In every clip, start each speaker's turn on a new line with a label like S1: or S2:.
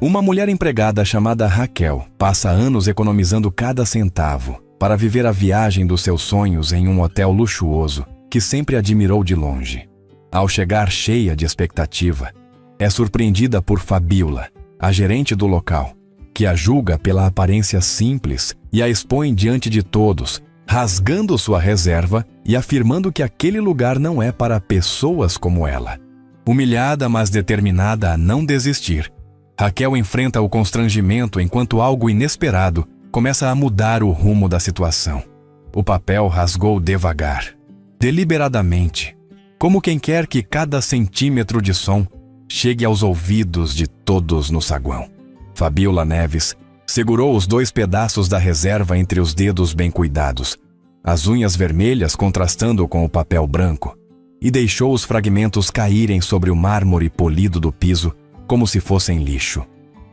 S1: Uma mulher empregada chamada Raquel passa anos economizando cada centavo para viver a viagem dos seus sonhos em um hotel luxuoso que sempre admirou de longe. Ao chegar cheia de expectativa, é surpreendida por Fabiola, a gerente do local, que a julga pela aparência simples e a expõe diante de todos, rasgando sua reserva e afirmando que aquele lugar não é para pessoas como ela. Humilhada, mas determinada a não desistir, Raquel enfrenta o constrangimento enquanto algo inesperado começa a mudar o rumo da situação. O papel rasgou devagar, deliberadamente, como quem quer que cada centímetro de som chegue aos ouvidos de todos no saguão. Fabiola Neves segurou os 2 pedaços da reserva entre os dedos bem cuidados, as unhas vermelhas contrastando com o papel branco, e deixou os fragmentos caírem sobre o mármore polido do piso como se fossem lixo.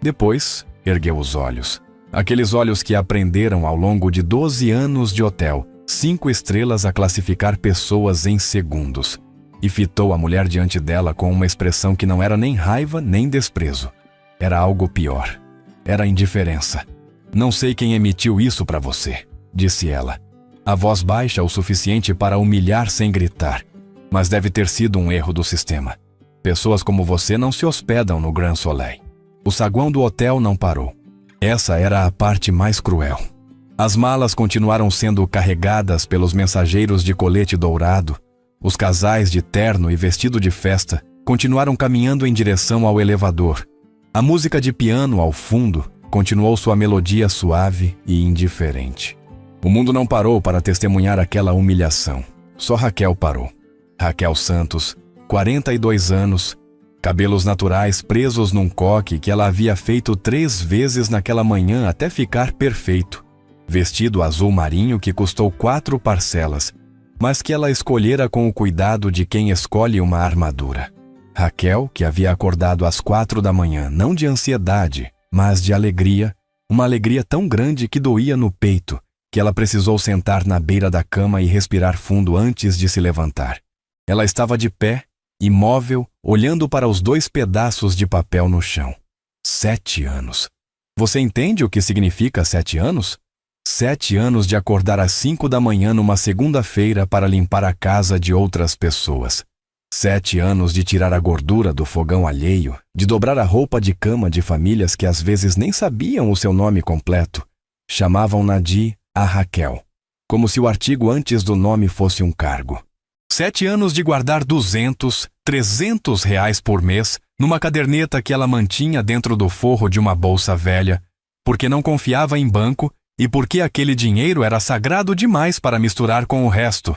S1: Depois, ergueu os olhos. Aqueles olhos que aprenderam ao longo de 12 anos de hotel 5 estrelas a classificar pessoas em segundos, e fitou a mulher diante dela com uma expressão que não era nem raiva nem desprezo. Era algo pior. Era indiferença. "Não sei quem emitiu isso para você", disse ela. A voz baixa o suficiente para humilhar sem gritar, mas deve ter sido um erro do sistema. Pessoas como você não se hospedam no Grand Soleil. O saguão do hotel não parou. Essa era a parte mais cruel. As malas continuaram sendo carregadas pelos mensageiros de colete dourado. Os casais de terno e vestido de festa continuaram caminhando em direção ao elevador. A música de piano ao fundo continuou sua melodia suave e indiferente. O mundo não parou para testemunhar aquela humilhação. Só Raquel parou. Raquel Santos, 42 anos, cabelos naturais presos num coque que ela havia feito 3 vezes naquela manhã até ficar perfeito. Vestido azul marinho que custou 4 parcelas, mas que ela escolhera com o cuidado de quem escolhe uma armadura. Raquel, que havia acordado às 4 da manhã, não de ansiedade, mas de alegria, uma alegria tão grande que doía no peito, que ela precisou sentar na beira da cama e respirar fundo antes de se levantar. Ela estava de pé, imóvel, olhando para os 2 pedaços de papel no chão. 7 anos. Você entende o que significa 7 anos? 7 anos de acordar às 5 da manhã numa segunda-feira para limpar a casa de outras pessoas. 7 anos de tirar a gordura do fogão alheio, de dobrar a roupa de cama de famílias que às vezes nem sabiam o seu nome completo. Chamavam-na de a Raquel, como se o artigo antes do nome fosse um cargo. 7 anos de guardar 200, 300 reais por mês numa caderneta que ela mantinha dentro do forro de uma bolsa velha, porque não confiava em banco e porque aquele dinheiro era sagrado demais para misturar com o resto.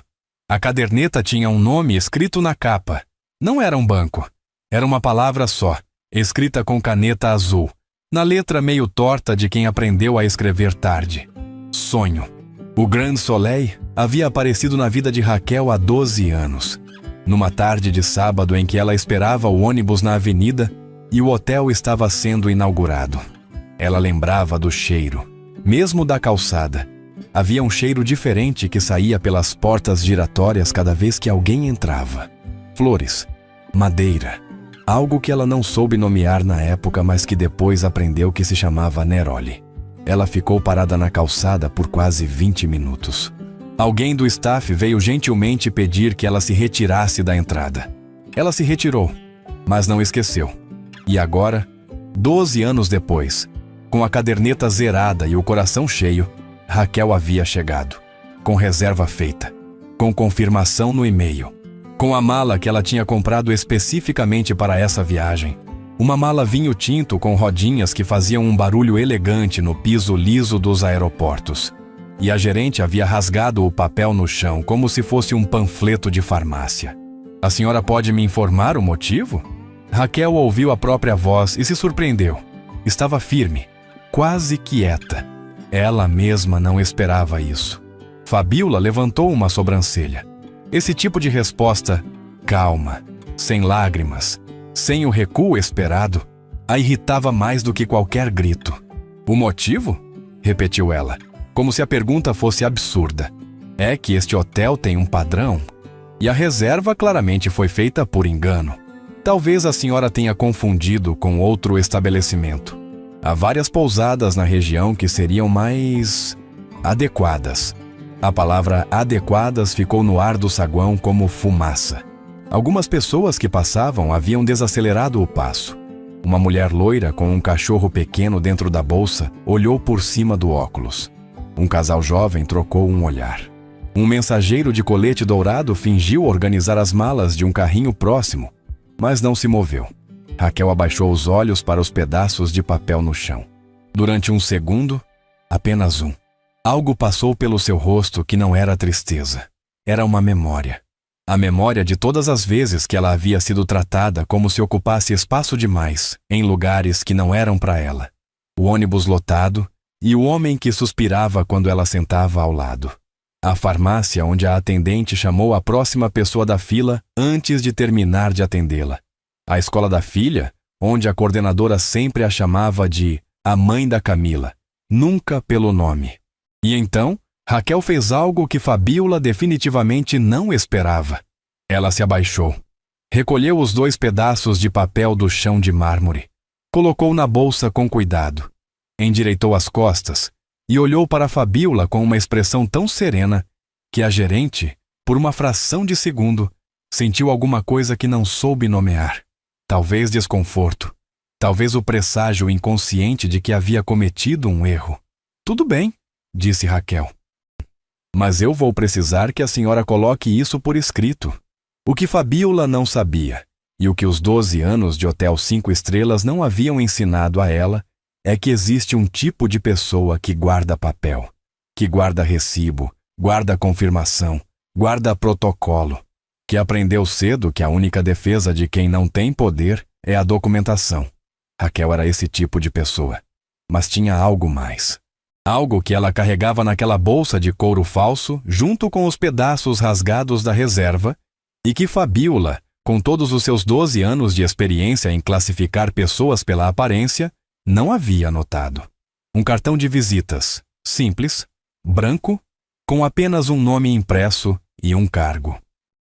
S1: A caderneta tinha um nome escrito na capa. Não era um banco. Era uma palavra só, escrita com caneta azul, na letra meio torta de quem aprendeu a escrever tarde. Sonho. O Grand Soleil havia aparecido na vida de Raquel há 12 anos. Numa tarde de sábado em que ela esperava o ônibus na avenida e o hotel estava sendo inaugurado. Ela lembrava do cheiro, mesmo da calçada. Havia um cheiro diferente que saía pelas portas giratórias cada vez que alguém entrava. Flores, madeira, algo que ela não soube nomear na época, mas que depois aprendeu que se chamava Neroli. Ela ficou parada na calçada por quase 20 minutos. Alguém do staff veio gentilmente pedir que ela se retirasse da entrada. Ela se retirou, mas não esqueceu. E agora, 12 anos depois, com a caderneta zerada e o coração cheio, Raquel havia chegado, com reserva feita, com confirmação no e-mail, com a mala que ela tinha comprado especificamente para essa viagem. Uma mala vinho tinto com rodinhas que faziam um barulho elegante no piso liso dos aeroportos. E a gerente havia rasgado o papel no chão como se fosse um panfleto de farmácia. "A senhora pode me informar o motivo?" Raquel ouviu a própria voz e se surpreendeu. Estava firme, quase quieta. Ela mesma não esperava isso. Fabiola levantou uma sobrancelha. Esse tipo de resposta, calma, sem lágrimas, sem o recuo esperado, a irritava mais do que qualquer grito. "O motivo?" repetiu ela, como se a pergunta fosse absurda. "É que este hotel tem um padrão, e a reserva claramente foi feita por engano. Talvez a senhora tenha confundido com outro estabelecimento." Há várias pousadas na região que seriam mais adequadas. A palavra adequadas ficou no ar do saguão como fumaça. Algumas pessoas que passavam haviam desacelerado o passo. Uma mulher loira com um cachorro pequeno dentro da bolsa olhou por cima do óculos. Um casal jovem trocou um olhar. Um mensageiro de colete dourado fingiu organizar as malas de um carrinho próximo, mas não se moveu. Raquel abaixou os olhos para os pedaços de papel no chão. Durante um segundo, apenas um, algo passou pelo seu rosto que não era tristeza. Era uma memória. A memória de todas as vezes que ela havia sido tratada como se ocupasse espaço demais, em lugares que não eram para ela. O ônibus lotado e o homem que suspirava quando ela sentava ao lado. A farmácia onde a atendente chamou a próxima pessoa da fila antes de terminar de atendê-la. A escola da filha, onde a coordenadora sempre a chamava de a mãe da Camila, nunca pelo nome. E então, Raquel fez algo que Fabíola definitivamente não esperava. Ela se abaixou, recolheu os 2 pedaços de papel do chão de mármore, colocou na bolsa com cuidado, endireitou as costas e olhou para Fabíola com uma expressão tão serena que a gerente, por uma fração de segundo, sentiu alguma coisa que não soube nomear. Talvez desconforto, talvez o presságio inconsciente de que havia cometido um erro. "Tudo bem", disse Raquel. "Mas eu vou precisar que a senhora coloque isso por escrito." O que Fabíola não sabia, e o que os 12 anos de Hotel 5 Estrelas não haviam ensinado a ela, é que existe um tipo de pessoa que guarda papel, que guarda recibo, guarda confirmação, guarda protocolo, que aprendeu cedo que a única defesa de quem não tem poder é a documentação. Raquel era esse tipo de pessoa, mas tinha algo mais. Algo que ela carregava naquela bolsa de couro falso, junto com os pedaços rasgados da reserva, e que Fabíola, com todos os seus 12 anos de experiência em classificar pessoas pela aparência, não havia notado. Um cartão de visitas, simples, branco, com apenas um nome impresso e um cargo.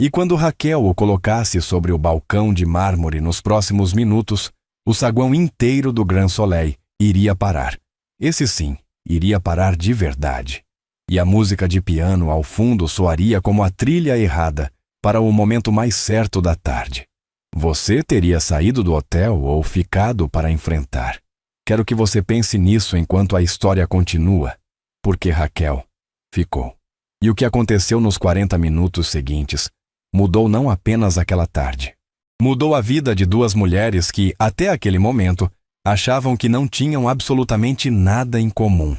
S1: E quando Raquel o colocasse sobre o balcão de mármore nos próximos minutos, o saguão inteiro do Grand Soleil iria parar. Esse sim, iria parar de verdade. E a música de piano ao fundo soaria como a trilha errada para o momento mais certo da tarde. Você teria saído do hotel ou ficado para enfrentar. Quero que você pense nisso enquanto a história continua, porque Raquel ficou. E o que aconteceu nos 40 minutos seguintes mudou não apenas aquela tarde. Mudou a vida de 2 mulheres que, até aquele momento, achavam que não tinham absolutamente nada em comum.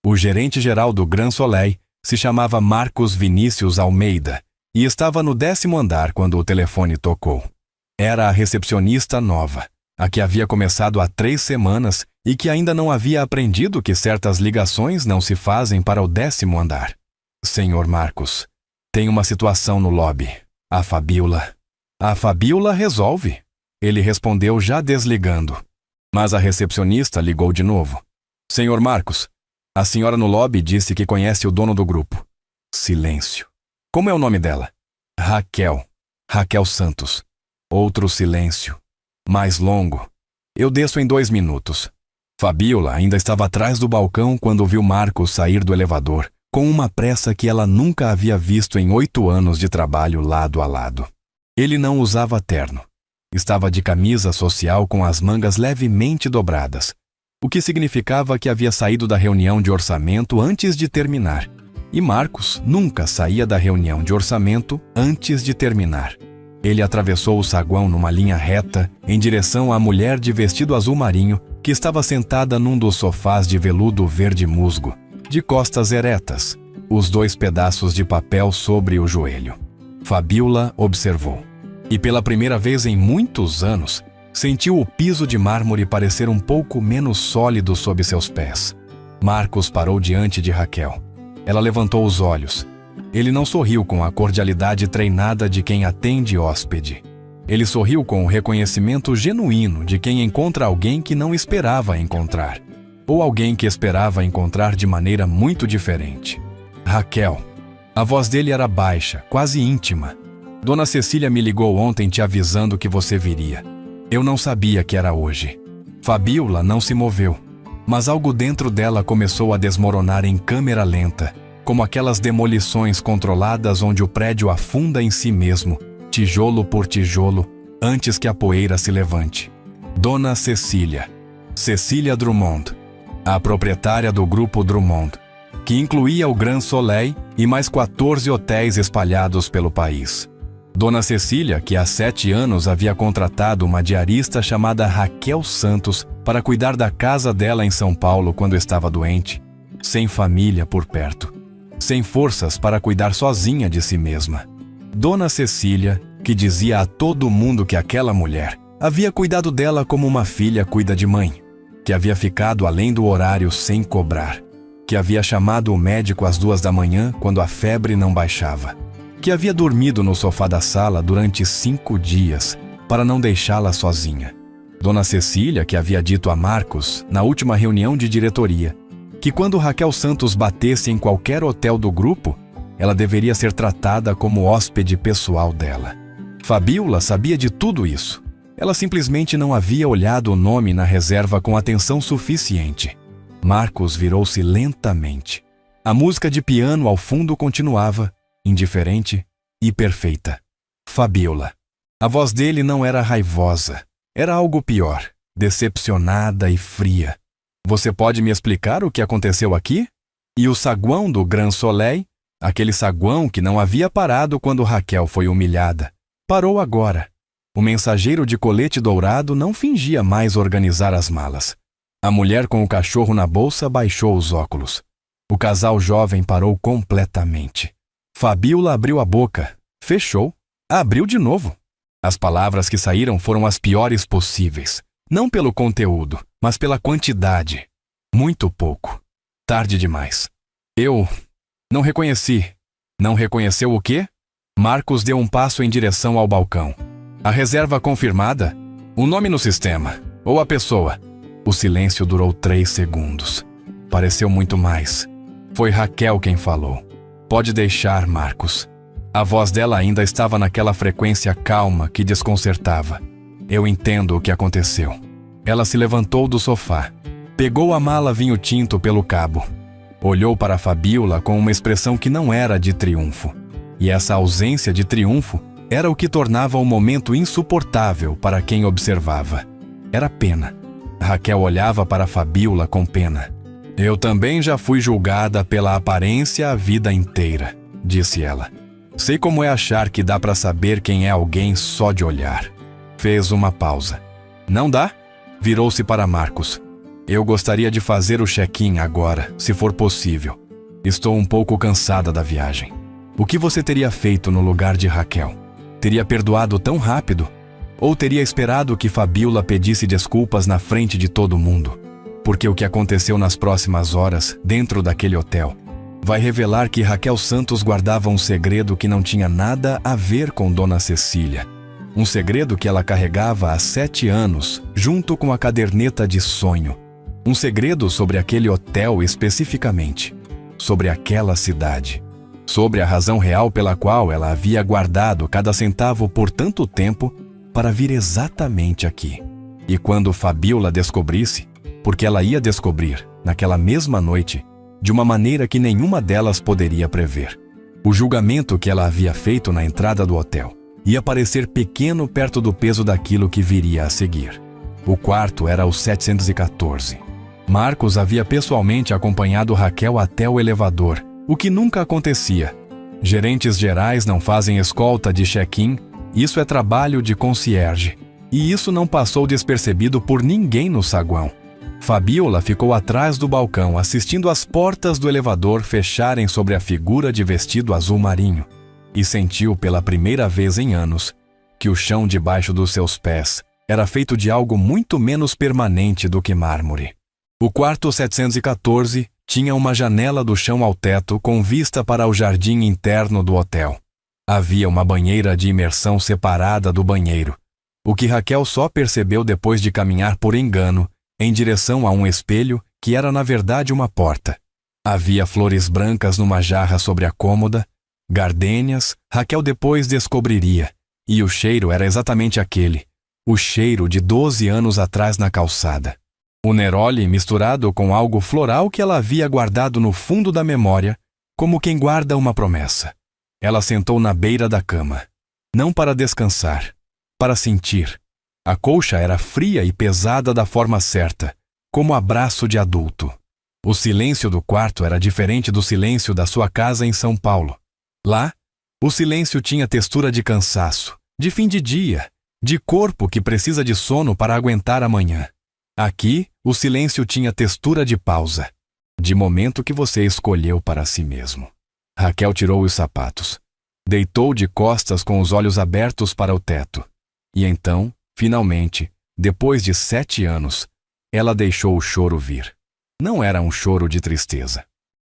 S1: O gerente-geral do Grand Soleil se chamava Marcos Vinícius Almeida e estava no 10º andar quando o telefone tocou. Era a recepcionista nova, a que havia começado há 3 semanas e que ainda não havia aprendido que certas ligações não se fazem para o 10º andar. "Senhor Marcos, tem uma situação no lobby. A Fabíola resolve", ele respondeu já desligando. Mas a recepcionista ligou de novo. "Senhor Marcos, a senhora no lobby disse que conhece o dono do grupo." Silêncio. "Como é o nome dela?" "Raquel. Raquel Santos." Outro silêncio. Mais longo. "Eu desço em 2 minutos." Fabíola ainda estava atrás do balcão quando viu Marcos sair do elevador, com uma pressa que ela nunca havia visto em 8 anos de trabalho lado a lado. Ele não usava terno. Estava de camisa social com as mangas levemente dobradas, o que significava que havia saído da reunião de orçamento antes de terminar. E Marcos nunca saía da reunião de orçamento antes de terminar. Ele atravessou o saguão numa linha reta em direção à mulher de vestido azul marinho que estava sentada num dos sofás de veludo verde musgo, de costas eretas, os 2 pedaços de papel sobre o joelho. Fabíola observou. E pela primeira vez em muitos anos, sentiu o piso de mármore parecer um pouco menos sólido sob seus pés. Marcos parou diante de Raquel. Ela levantou os olhos. Ele não sorriu com a cordialidade treinada de quem atende hóspede. Ele sorriu com o reconhecimento genuíno de quem encontra alguém que não esperava encontrar, ou alguém que esperava encontrar de maneira muito diferente. "Raquel." A voz dele era baixa, quase íntima. "Dona Cecília me ligou ontem te avisando que você viria. Eu não sabia que era hoje." Fabíola não se moveu. Mas algo dentro dela começou a desmoronar em câmera lenta, como aquelas demolições controladas onde o prédio afunda em si mesmo, tijolo por tijolo, antes que a poeira se levante. Dona Cecília Drummond, a proprietária do Grupo Drummond, que incluía o Grand Soleil e mais 14 hotéis espalhados pelo país. Dona Cecília, que há 7 anos havia contratado uma diarista chamada Raquel Santos para cuidar da casa dela em São Paulo quando estava doente, sem família por perto, sem forças para cuidar sozinha de si mesma. Dona Cecília, que dizia a todo mundo que aquela mulher havia cuidado dela como uma filha cuida de mãe, que havia ficado além do horário sem cobrar, que havia chamado o médico às 2 da manhã quando a febre não baixava, que havia dormido no sofá da sala durante 5 dias para não deixá-la sozinha. Dona Cecília, que havia dito a Marcos, na última reunião de diretoria, que quando Raquel Santos batesse em qualquer hotel do grupo, ela deveria ser tratada como hóspede pessoal dela. Fabiola sabia de tudo isso. Ela simplesmente não havia olhado o nome na reserva com atenção suficiente. Marcos virou-se lentamente. A música de piano ao fundo continuava, indiferente e perfeita. Fabiola. A voz dele não era raivosa. Era algo pior, decepcionada e fria. Você pode me explicar o que aconteceu aqui? E o saguão do Grand Soleil, aquele saguão que não havia parado quando Raquel foi humilhada, parou agora. O mensageiro de colete dourado não fingia mais organizar as malas. A mulher com o cachorro na bolsa baixou os óculos. O casal jovem parou completamente. Fabiola abriu a boca, fechou, abriu de novo. As palavras que saíram foram as piores possíveis. Não pelo conteúdo, mas pela quantidade. Muito pouco. Tarde demais. Eu não reconheci. Não reconheceu o quê? Marcos deu um passo em direção ao balcão. A reserva confirmada? O nome no sistema? Ou a pessoa? O silêncio durou 3 segundos. Pareceu muito mais. Foi Raquel quem falou. Pode deixar, Marcos. A voz dela ainda estava naquela frequência calma que desconcertava. Eu entendo o que aconteceu. Ela se levantou do sofá. Pegou a mala vinho tinto pelo cabo. Olhou para Fabiola com uma expressão que não era de triunfo. E essa ausência de triunfo era o que tornava o momento insuportável para quem observava. Era pena. Raquel olhava para Fabiola com pena. Eu também já fui julgada pela aparência a vida inteira, disse ela. Sei como é achar que dá para saber quem é alguém só de olhar. Fez uma pausa. Não dá? Virou-se para Marcos. Eu gostaria de fazer o check-in agora, se for possível. Estou um pouco cansada da viagem. O que você teria feito no lugar de Raquel? Teria perdoado tão rápido? Ou teria esperado que Fabiola pedisse desculpas na frente de todo mundo? Porque o que aconteceu nas próximas horas, dentro daquele hotel, vai revelar que Raquel Santos guardava um segredo que não tinha nada a ver com Dona Cecília. Um segredo que ela carregava há 7 anos, junto com a caderneta de sonho. Um segredo sobre aquele hotel especificamente. Sobre aquela cidade. Sobre a razão real pela qual ela havia guardado cada centavo por tanto tempo para vir exatamente aqui. E quando Fabiola descobrisse, porque ela ia descobrir, naquela mesma noite, de uma maneira que nenhuma delas poderia prever. O julgamento que ela havia feito na entrada do hotel ia parecer pequeno perto do peso daquilo que viria a seguir. O quarto era o 714. Marcos havia pessoalmente acompanhado Raquel até o elevador, o que nunca acontecia. Gerentes gerais não fazem escolta de check-in, isso é trabalho de concierge. E isso não passou despercebido por ninguém no saguão. Fabiola ficou atrás do balcão assistindo as portas do elevador fecharem sobre a figura de vestido azul marinho e sentiu pela primeira vez em anos que o chão debaixo dos seus pés era feito de algo muito menos permanente do que mármore. O quarto 714 tinha uma janela do chão ao teto com vista para o jardim interno do hotel. Havia uma banheira de imersão separada do banheiro, o que Raquel só percebeu depois de caminhar por engano em direção a um espelho que era na verdade uma porta. Havia flores brancas numa jarra sobre a cômoda, gardênias, Raquel depois descobriria, e o cheiro era exatamente aquele, o cheiro de 12 anos atrás na calçada. O neroli misturado com algo floral que ela havia guardado no fundo da memória, como quem guarda uma promessa. Ela sentou na beira da cama, não para descansar, para sentir. A colcha era fria e pesada da forma certa, como abraço de adulto. O silêncio do quarto era diferente do silêncio da sua casa em São Paulo. Lá, o silêncio tinha textura de cansaço, de fim de dia, de corpo que precisa de sono para aguentar a manhã. Aqui, o silêncio tinha textura de pausa, de momento que você escolheu para si mesmo. Raquel tirou os sapatos, deitou de costas com os olhos abertos para o teto. E então, finalmente, depois de 7 anos, ela deixou o choro vir. Não era um choro de tristeza.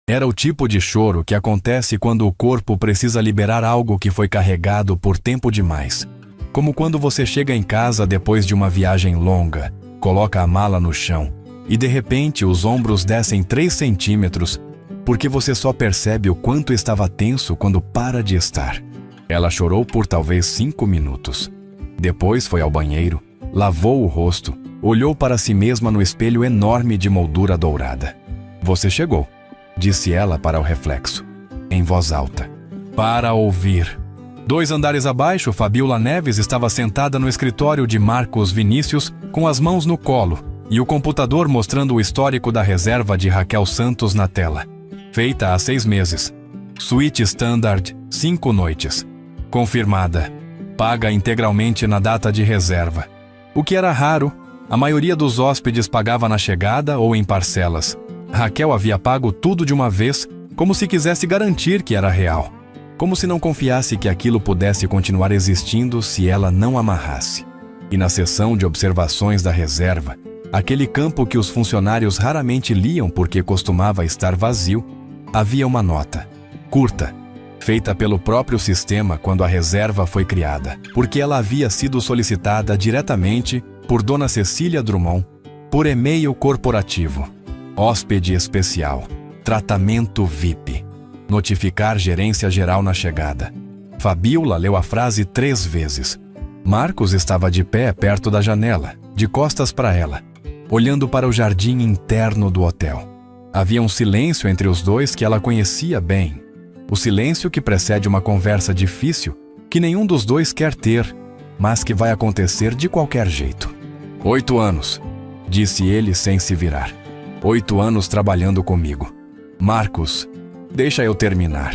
S1: Era o tipo de choro que acontece quando o corpo precisa liberar algo que foi carregado por tempo demais. Como quando você chega em casa depois de uma viagem longa, coloca a mala no chão e de repente os ombros descem 3 centímetros porque você só percebe o quanto estava tenso quando para de estar. Ela chorou por talvez 5 minutos. Depois foi ao banheiro, lavou o rosto, olhou para si mesma no espelho enorme de moldura dourada. Você chegou, disse ela para o reflexo, em voz alta, para ouvir. 2 andares abaixo, Fabiola Neves estava sentada no escritório de Marcos Vinícius com as mãos no colo e o computador mostrando o histórico da reserva de Raquel Santos na tela. Feita há 6 meses. Suíte Standard, 5 noites. Confirmada. Paga integralmente na data de reserva. O que era raro, a maioria dos hóspedes pagava na chegada ou em parcelas. Raquel havia pago tudo de uma vez, como se quisesse garantir que era real. Como se não confiasse que aquilo pudesse continuar existindo se ela não amarrasse. E na seção de observações da reserva, aquele campo que os funcionários raramente liam porque costumava estar vazio, havia uma nota, curta, feita pelo próprio sistema quando a reserva foi criada, porque ela havia sido solicitada diretamente por Dona Cecília Drummond, por e-mail corporativo. Hóspede especial, tratamento VIP. Notificar gerência geral na chegada. Fabiola leu a frase 3 vezes. Marcos estava de pé perto da janela, de costas para ela, olhando para o jardim interno do hotel. Havia um silêncio entre os dois que ela conhecia bem. O silêncio que precede uma conversa difícil que nenhum dos dois quer ter, mas que vai acontecer de qualquer jeito. 8 anos, disse ele sem se virar. 8 anos trabalhando comigo. Marcos, deixa eu terminar.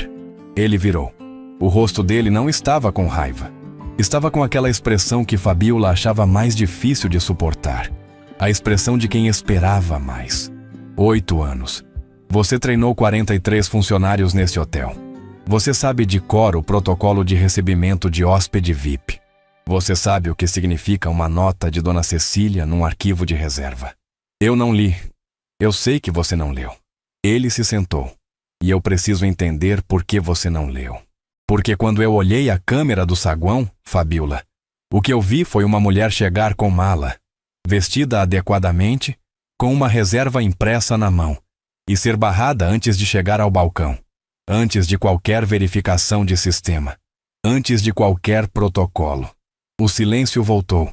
S1: Ele virou. O rosto dele não estava com raiva. Estava com aquela expressão que Fabiola achava mais difícil de suportar. A expressão de quem esperava mais. 8 anos. Você treinou 43 funcionários nesse hotel. Você sabe de cor o protocolo de recebimento de hóspede VIP. Você sabe o que significa uma nota de Dona Cecília num arquivo de reserva. Eu não li. Eu sei que você não leu. Ele se sentou. E eu preciso entender por que você não leu. Porque quando eu olhei a câmera do saguão, Fabiola, o que eu vi foi uma mulher chegar com mala, vestida adequadamente, com uma reserva impressa na mão, e ser barrada antes de chegar ao balcão, antes de qualquer verificação de sistema, antes de qualquer protocolo. O silêncio voltou.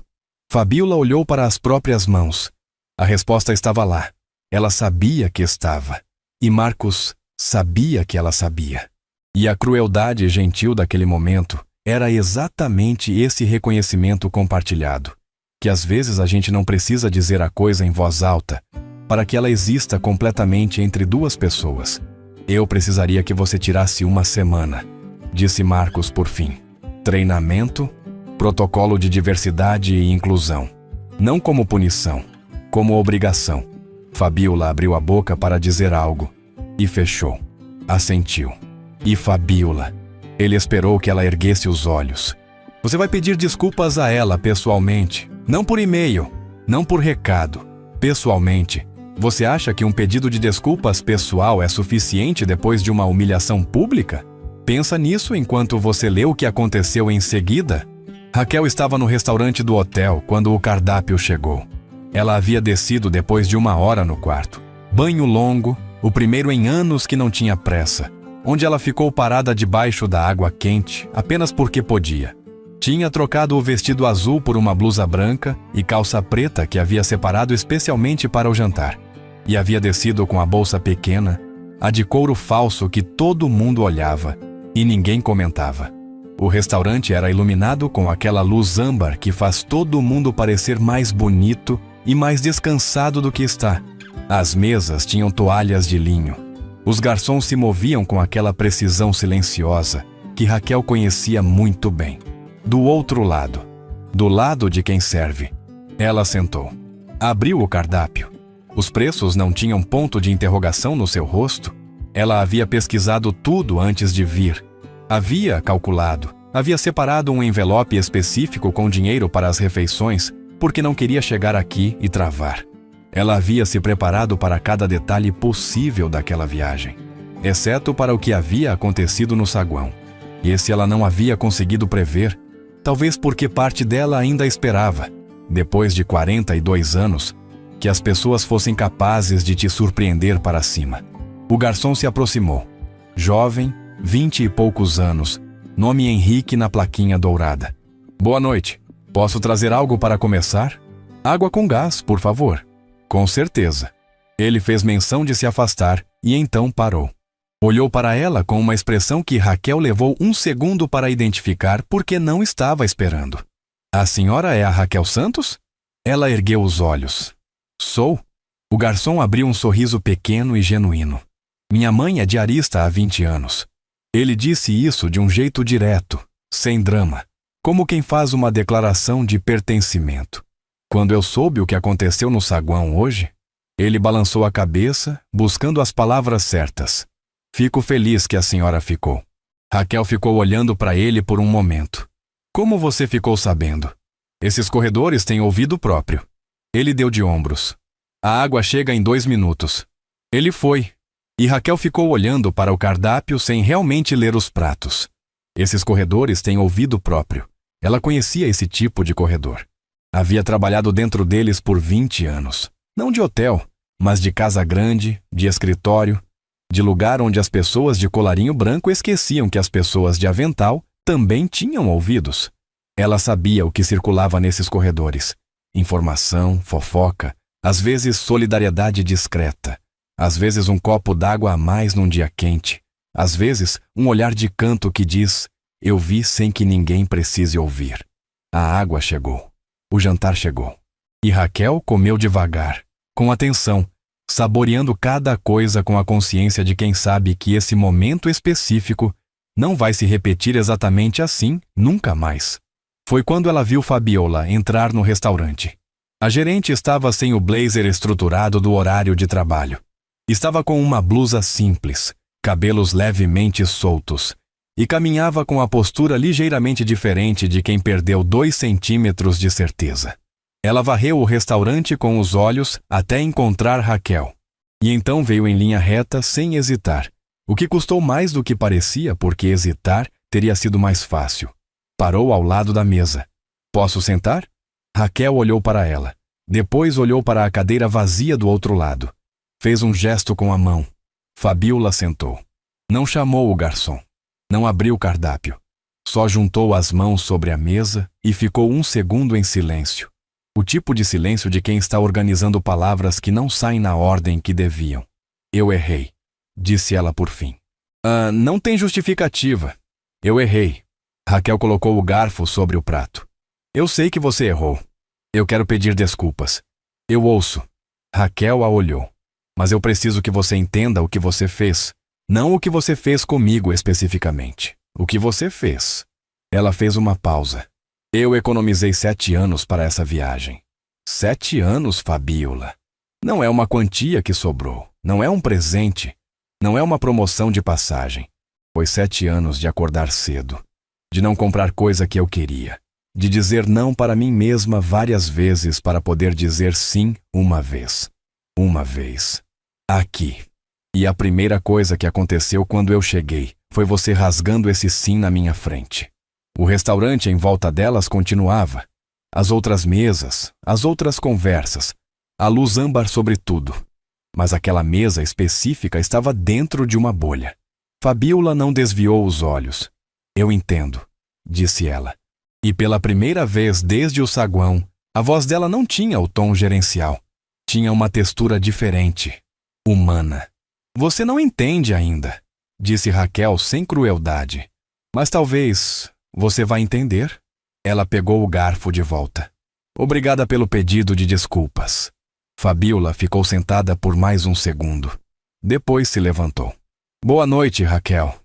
S1: Fabiola olhou para as próprias mãos. A resposta estava lá. Ela sabia que estava. E Marcos sabia que ela sabia. E a crueldade gentil daquele momento era exatamente esse reconhecimento compartilhado, que às vezes a gente não precisa dizer a coisa em voz alta para que ela exista completamente entre 2 pessoas. Eu precisaria que você tirasse 1 semana, disse Marcos por fim. Treinamento, protocolo de diversidade e inclusão. Não como punição, como obrigação. Fabiola abriu a boca para dizer algo e fechou. Assentiu. E Fabiola. Ele esperou que ela erguesse os olhos. Você vai pedir desculpas a ela pessoalmente, não por e-mail, não por recado. Pessoalmente. Você acha que um pedido de desculpas pessoal é suficiente depois de uma humilhação pública? Pensa nisso enquanto você lê o que aconteceu em seguida. Raquel estava no restaurante do hotel quando o cardápio chegou. Ela havia descido depois de 1 hora no quarto. Banho longo, o primeiro em anos que não tinha pressa, onde ela ficou parada debaixo da água quente apenas porque podia. Tinha trocado o vestido azul por uma blusa branca e calça preta que havia separado especialmente para o jantar. E havia descido com a bolsa pequena, a de couro falso que todo mundo olhava e ninguém comentava. O restaurante era iluminado com aquela luz âmbar que faz todo mundo parecer mais bonito e mais descansado do que está. As mesas tinham toalhas de linho. Os garçons se moviam com aquela precisão silenciosa que Raquel conhecia muito bem. Do outro lado, do lado de quem serve, ela sentou. Abriu o cardápio. Os preços não tinham ponto de interrogação no seu rosto. Ela havia pesquisado tudo antes de vir. Havia calculado. Havia separado um envelope específico com dinheiro para as refeições, porque não queria chegar aqui e travar. Ela havia se preparado para cada detalhe possível daquela viagem, exceto para o que havia acontecido no saguão. Esse ela não havia conseguido prever, talvez porque parte dela ainda esperava, depois de 42 anos, que as pessoas fossem capazes de te surpreender para cima. O garçom se aproximou. Jovem, 20 e poucos anos, nome Henrique na plaquinha dourada. Boa noite. Posso trazer algo para começar? Água com gás, por favor. Com certeza. Ele fez menção de se afastar e então parou. Olhou para ela com uma expressão que Raquel levou um segundo para identificar porque não estava esperando. A senhora é a Raquel Santos? Ela ergueu os olhos. Sou. O garçom abriu um sorriso pequeno e genuíno. Minha mãe é diarista há 20 anos. Ele disse isso de um jeito direto, sem drama, como quem faz uma declaração de pertencimento. Quando eu soube o que aconteceu no saguão hoje, ele balançou a cabeça, buscando as palavras certas. Fico feliz que a senhora ficou. Raquel ficou olhando para ele por um momento. Como você ficou sabendo? Esses corredores têm ouvido próprio. Ele deu de ombros. A água chega em 2 minutos. Ele foi. E Raquel ficou olhando para o cardápio sem realmente ler os pratos. Esses corredores têm ouvido próprio. Ela conhecia esse tipo de corredor. Havia trabalhado dentro deles por 20 anos. Não de hotel, mas de casa grande, de escritório, de lugar onde as pessoas de colarinho branco esqueciam que as pessoas de avental também tinham ouvidos. Ela sabia o que circulava nesses corredores. Informação, fofoca, às vezes solidariedade discreta, às vezes um copo d'água a mais num dia quente, às vezes um olhar de canto que diz: eu vi sem que ninguém precise ouvir. A água chegou. O jantar chegou. E Raquel comeu devagar, com atenção, saboreando cada coisa com a consciência de quem sabe que esse momento específico não vai se repetir exatamente assim nunca mais. Foi quando ela viu Fabiola entrar no restaurante. A gerente estava sem o blazer estruturado do horário de trabalho. Estava com uma blusa simples, cabelos levemente soltos, e caminhava com a postura ligeiramente diferente de quem perdeu 2 centímetros de certeza. Ela varreu o restaurante com os olhos até encontrar Raquel. E então veio em linha reta sem hesitar, o que custou mais do que parecia porque hesitar teria sido mais fácil. Parou ao lado da mesa. Posso sentar? Raquel olhou para ela. Depois olhou para a cadeira vazia do outro lado. Fez um gesto com a mão. Fabiola sentou. Não chamou o garçom. Não abriu o cardápio. Só juntou as mãos sobre a mesa e ficou 1 segundo em silêncio. O tipo de silêncio de quem está organizando palavras que não saem na ordem que deviam. Eu errei, disse ela por fim. Não tem justificativa. Eu errei. Raquel colocou o garfo sobre o prato. Eu sei que você errou. Eu quero pedir desculpas. Eu ouço. Raquel a olhou. Mas eu preciso que você entenda o que você fez. Não o que você fez comigo especificamente. O que você fez. Ela fez uma pausa. Eu economizei 7 anos para essa viagem. 7 anos, Fabiola. Não é uma quantia que sobrou. Não é um presente. Não é uma promoção de passagem. Foi 7 anos de acordar cedo. De não comprar coisa que eu queria. De dizer não para mim mesma várias vezes para poder dizer sim uma vez. Uma vez. Aqui. E a primeira coisa que aconteceu quando eu cheguei foi você rasgando esse sim na minha frente. O restaurante em volta delas continuava. As outras mesas, as outras conversas, a luz âmbar sobre tudo. Mas aquela mesa específica estava dentro de uma bolha. Fabiola não desviou os olhos. Eu entendo, disse ela. E pela primeira vez desde o saguão, a voz dela não tinha o tom gerencial. Tinha uma textura diferente, humana. Você não entende ainda, disse Raquel sem crueldade. Mas talvez você vá entender. Ela pegou o garfo de volta. Obrigada pelo pedido de desculpas. Fabíola ficou sentada por mais um segundo. Depois se levantou. Boa noite, Raquel.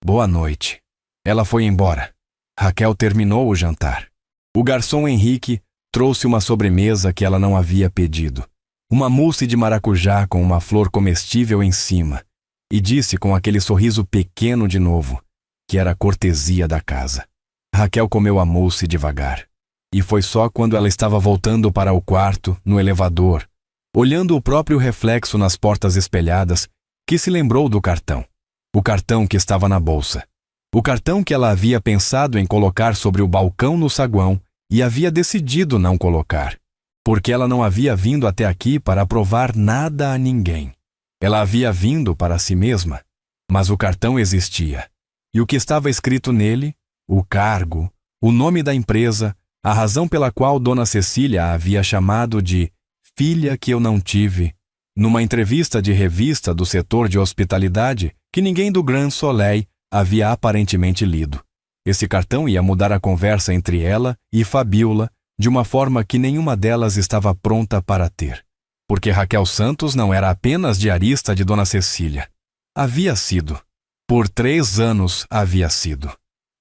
S1: Boa noite. Ela foi embora. Raquel terminou o jantar. O garçom Henrique trouxe uma sobremesa que ela não havia pedido. Uma mousse de maracujá com uma flor comestível em cima. E disse com aquele sorriso pequeno de novo, que era a cortesia da casa. Raquel comeu a mousse devagar. E foi só quando ela estava voltando para o quarto, no elevador, olhando o próprio reflexo nas portas espelhadas, que se lembrou do cartão. O cartão que estava na bolsa. O cartão que ela havia pensado em colocar sobre o balcão no saguão e havia decidido não colocar. Porque ela não havia vindo até aqui para provar nada a ninguém. Ela havia vindo para si mesma. Mas o cartão existia. E o que estava escrito nele, o cargo, o nome da empresa, a razão pela qual Dona Cecília a havia chamado de filha que eu não tive, numa entrevista de revista do setor de hospitalidade que ninguém do Grand Soleil havia aparentemente lido. Esse cartão ia mudar a conversa entre ela e Fabíola de uma forma que nenhuma delas estava pronta para ter. Porque Raquel Santos não era apenas diarista de Dona Cecília. Havia sido. Por 3 anos havia sido.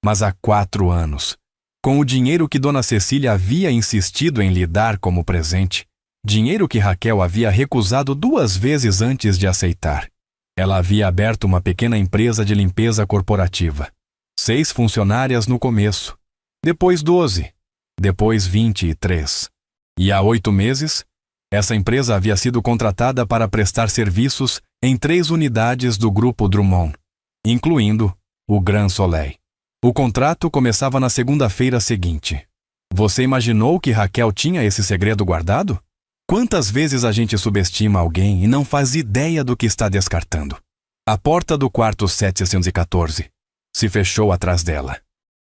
S1: Mas há 4 anos, com o dinheiro que Dona Cecília havia insistido em lhe dar como presente, dinheiro que Raquel havia recusado 2 vezes antes de aceitar. Ela havia aberto uma pequena empresa de limpeza corporativa. 6 funcionárias no começo, depois 12, depois 23. E há 8 meses, essa empresa havia sido contratada para prestar serviços em 3 unidades do Grupo Drummond, incluindo o Grand Soleil. O contrato começava na segunda-feira seguinte. Você imaginou que Raquel tinha esse segredo guardado? Quantas vezes a gente subestima alguém e não faz ideia do que está descartando? A porta do quarto 714 se fechou atrás dela.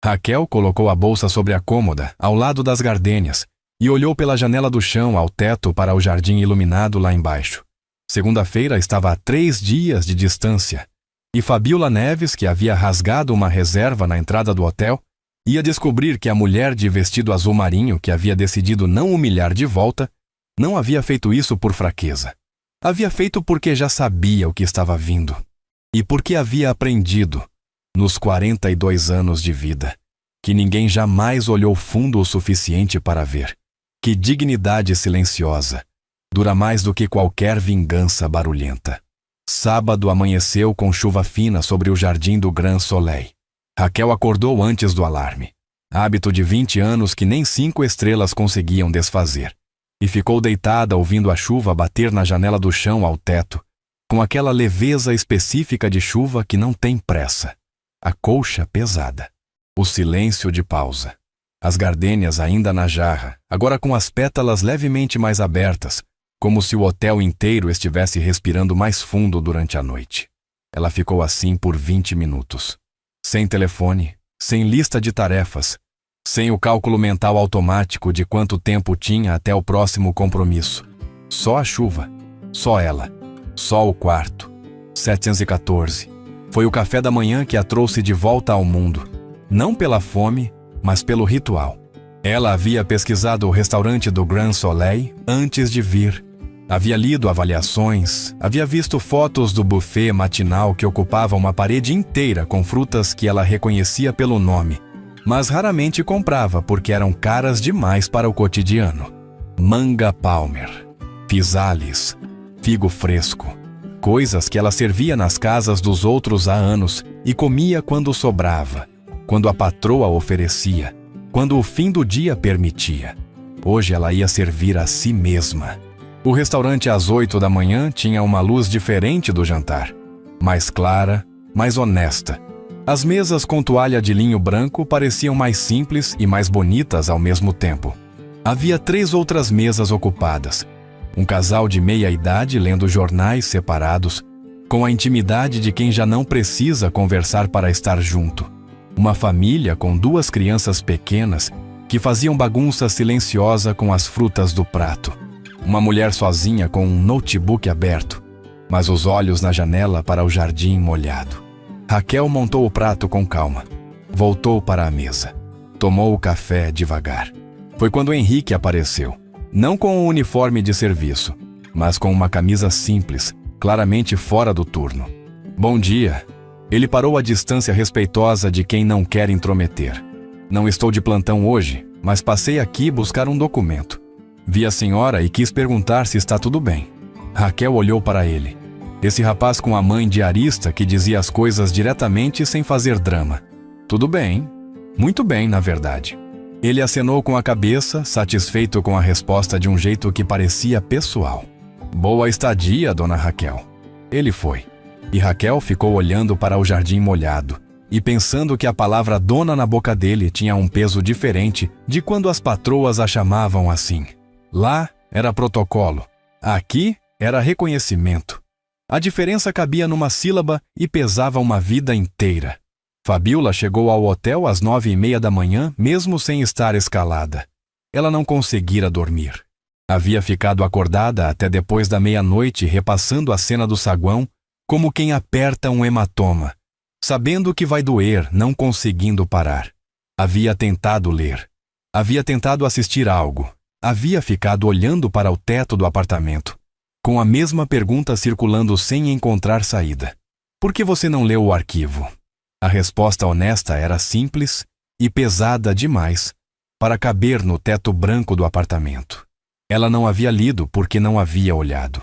S1: Raquel colocou a bolsa sobre a cômoda, ao lado das gardênias, e olhou pela janela do chão ao teto para o jardim iluminado lá embaixo. Segunda-feira estava a 3 dias de distância, e Fabíola Neves, que havia rasgado uma reserva na entrada do hotel, ia descobrir que a mulher de vestido azul marinho que havia decidido não humilhar de volta, não havia feito isso por fraqueza. Havia feito porque já sabia o que estava vindo. E porque havia aprendido, nos 42 anos de vida, que ninguém jamais olhou fundo o suficiente para ver que dignidade silenciosa dura mais do que qualquer vingança barulhenta. Sábado amanheceu com chuva fina sobre o jardim do Grand Soleil. Raquel acordou antes do alarme, hábito de 20 anos que nem 5 estrelas conseguiam desfazer, e ficou deitada ouvindo a chuva bater na janela do chão ao teto, com aquela leveza específica de chuva que não tem pressa. A colcha pesada. O silêncio de pausa. As gardênias ainda na jarra, agora com as pétalas levemente mais abertas, como se o hotel inteiro estivesse respirando mais fundo durante a noite. Ela ficou assim por 20 minutos. Sem telefone, sem lista de tarefas, sem o cálculo mental automático de quanto tempo tinha até o próximo compromisso. Só a chuva, só ela, só o quarto. 714. Foi o café da manhã que a trouxe de volta ao mundo. Não pela fome, mas pelo ritual. Ela havia pesquisado o restaurante do Grand Soleil antes de vir. Havia lido avaliações, havia visto fotos do buffet matinal que ocupava uma parede inteira com frutas que ela reconhecia pelo nome, mas raramente comprava porque eram caras demais para o cotidiano. Manga Palmer, pisales, figo fresco, coisas que ela servia nas casas dos outros há anos e comia quando sobrava, quando a patroa oferecia, quando o fim do dia permitia. Hoje ela ia servir a si mesma. O restaurante às 8 da manhã tinha uma luz diferente do jantar, mais clara, mais honesta. As mesas com toalha de linho branco pareciam mais simples e mais bonitas ao mesmo tempo. Havia 3 outras mesas ocupadas. Um casal de meia-idade lendo jornais separados, com a intimidade de quem já não precisa conversar para estar junto. Uma família com 2 crianças pequenas que faziam bagunça silenciosa com as frutas do prato. Uma mulher sozinha com um notebook aberto, mas os olhos na janela para o jardim molhado. Raquel montou o prato com calma. Voltou para a mesa. Tomou o café devagar. Foi quando Henrique apareceu. Não com um uniforme de serviço, mas com uma camisa simples, claramente fora do turno. Bom dia. Ele parou à distância respeitosa de quem não quer intrometer. Não estou de plantão hoje, mas passei aqui buscar um documento. Vi a senhora e quis perguntar se está tudo bem. Raquel olhou para ele. Esse rapaz com a mãe diarista que dizia as coisas diretamente sem fazer drama. Tudo bem. Muito bem, na verdade. Ele acenou com a cabeça, satisfeito com a resposta de um jeito que parecia pessoal. Boa estadia, dona Raquel. Ele foi. E Raquel ficou olhando para o jardim molhado e pensando que a palavra dona na boca dele tinha um peso diferente de quando as patroas a chamavam assim. Lá era protocolo. Aqui era reconhecimento. A diferença cabia numa sílaba e pesava uma vida inteira. Fabiola chegou ao hotel às 9h30 da manhã, mesmo sem estar escalada. Ela não conseguira dormir. Havia ficado acordada até depois da meia-noite, repassando a cena do saguão, como quem aperta um hematoma, sabendo que vai doer, não conseguindo parar. Havia tentado ler. Havia tentado assistir algo. Havia ficado olhando para o teto do apartamento, com a mesma pergunta circulando sem encontrar saída. Por que você não leu o arquivo? A resposta honesta era simples e pesada demais para caber no teto branco do apartamento. Ela não havia lido porque não havia olhado.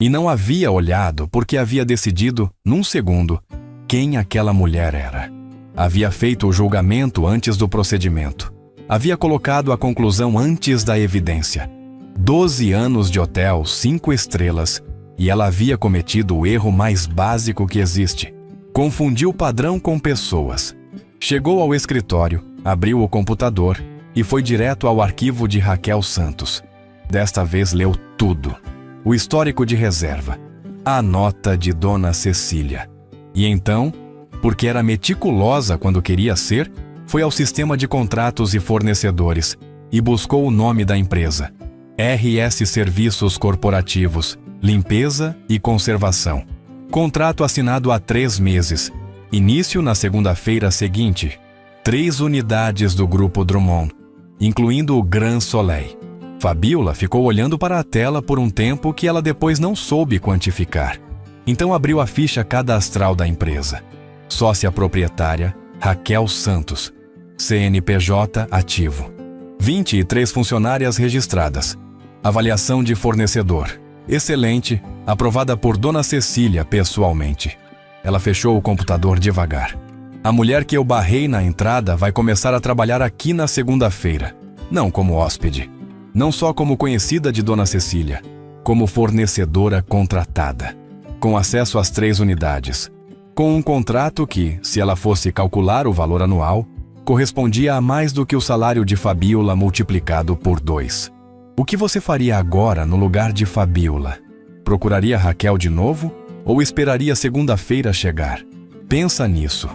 S1: E não havia olhado porque havia decidido, num segundo, quem aquela mulher era. Havia feito o julgamento antes do procedimento. Havia colocado a conclusão antes da evidência. 12 anos de hotel, 5 estrelas, e ela havia cometido o erro mais básico que existe. Confundiu padrão com pessoas. Chegou ao escritório, abriu o computador e foi direto ao arquivo de Raquel Santos. Desta vez leu tudo. O histórico de reserva, a nota de Dona Cecília. E então, porque era meticulosa quando queria ser, foi ao sistema de contratos e fornecedores e buscou o nome da empresa. RS Serviços Corporativos, Limpeza e Conservação. Contrato assinado há 3 meses. Início na segunda-feira seguinte. 3 unidades do Grupo Drummond, incluindo o Grand Soleil. Fabiola ficou olhando para a tela por um tempo que ela depois não soube quantificar. Então abriu a ficha cadastral da empresa. Sócia proprietária, Raquel Santos. CNPJ ativo. 23 funcionárias registradas. Avaliação de fornecedor. Excelente, aprovada por Dona Cecília pessoalmente. Ela fechou o computador devagar. A mulher que eu barrei na entrada vai começar a trabalhar aqui na segunda-feira. Não como hóspede. Não só como conhecida de Dona Cecília, como fornecedora contratada, com acesso às 3 unidades, com um contrato que, se ela fosse calcular o valor anual, correspondia a mais do que o salário de Fabiola multiplicado por 2. O que você faria agora no lugar de Fabiola? Procuraria Raquel de novo ou esperaria segunda-feira chegar? Pensa nisso.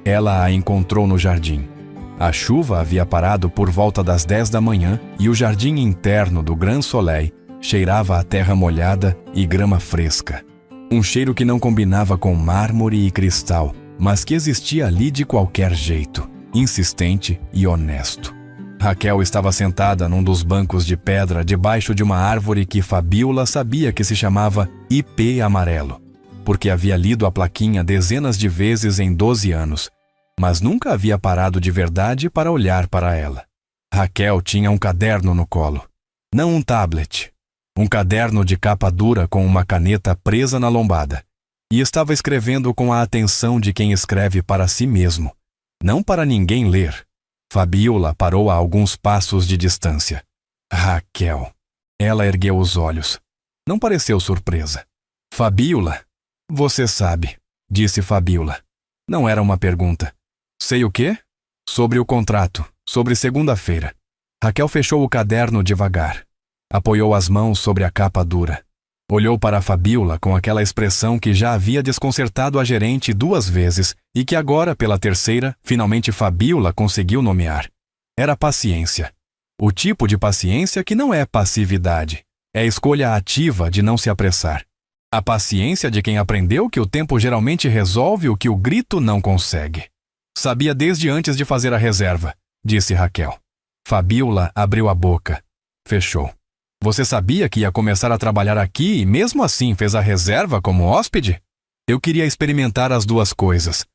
S1: Ela a encontrou no jardim. A chuva havia parado por volta das 10 da manhã e o jardim interno do Grand Soleil cheirava a terra molhada e grama fresca. Um cheiro que não combinava com mármore e cristal, mas que existia ali de qualquer jeito, insistente e honesto. Raquel estava sentada num dos bancos de pedra debaixo de uma árvore que Fabiola sabia que se chamava IP Amarelo, porque havia lido a plaquinha dezenas de vezes em 12 anos, mas nunca havia parado de verdade para olhar para ela. Raquel tinha um caderno no colo, não um tablet. Um caderno de capa dura com uma caneta presa na lombada. E estava escrevendo com a atenção de quem escreve para si mesmo, não para ninguém ler. Fabiola parou a alguns passos de distância. Raquel. Ela ergueu os olhos. Não pareceu surpresa. Fabiola? Você sabe, disse Fabiola. Não era uma pergunta. Sei o quê? Sobre o contrato, sobre segunda-feira. Raquel fechou o caderno devagar. Apoiou as mãos sobre a capa dura. Olhou para Fabiola com aquela expressão que já havia desconcertado a gerente 2 vezes e que agora, pela terceira, finalmente Fabiola conseguiu nomear. Era paciência. O tipo de paciência que não é passividade. É a escolha ativa de não se apressar. A paciência de quem aprendeu que o tempo geralmente resolve o que o grito não consegue. Sabia desde antes de fazer a reserva, disse Raquel. Fabíola abriu a boca. Fechou. Você sabia que ia começar a trabalhar aqui e mesmo assim fez a reserva como hóspede? Eu queria experimentar as duas coisas.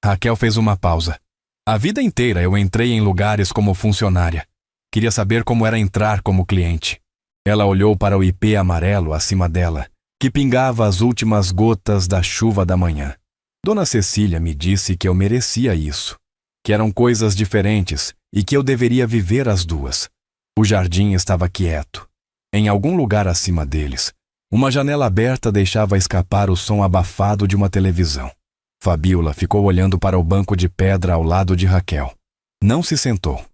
S1: Raquel fez uma pausa. A vida inteira eu entrei em lugares como funcionária. Queria saber como era entrar como cliente. Ela olhou para o ipê amarelo acima dela, que pingava as últimas gotas da chuva da manhã. Dona Cecília me disse que eu merecia isso, que eram coisas diferentes e que eu deveria viver as duas. O jardim estava quieto. Em algum lugar acima deles, uma janela aberta deixava escapar o som abafado de uma televisão. Fabíola ficou olhando para o banco de pedra ao lado de Raquel. Não se sentou.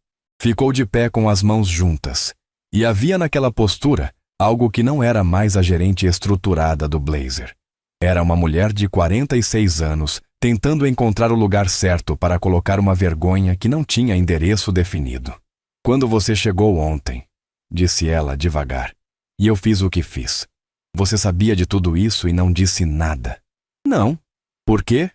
S1: Ficou de pé com as mãos juntas. E havia naquela postura algo que não era mais a gerente estruturada do Blazer. Era uma mulher de 46 anos, tentando encontrar o lugar certo para colocar uma vergonha que não tinha endereço definido. Quando você chegou ontem, disse ela devagar, e eu fiz o que fiz. Você sabia de tudo isso e não disse nada. Não. Por quê?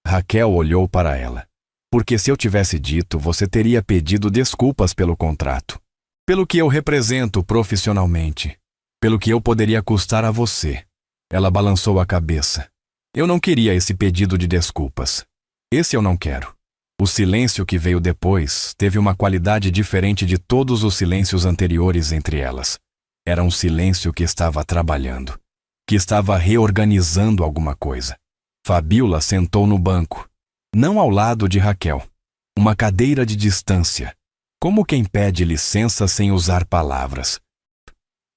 S1: Raquel olhou para ela. Porque se eu tivesse dito, você teria pedido desculpas pelo contrato. Pelo que eu represento profissionalmente. Pelo que eu poderia custar a você. Ela balançou a cabeça. Eu não queria esse pedido de desculpas. Esse eu não quero. O silêncio que veio depois teve uma qualidade diferente de todos os silêncios anteriores entre elas. Era um silêncio que estava trabalhando, que estava reorganizando alguma coisa. Fabíola sentou no banco, não ao lado de Raquel, uma cadeira de distância, como quem pede licença sem usar palavras.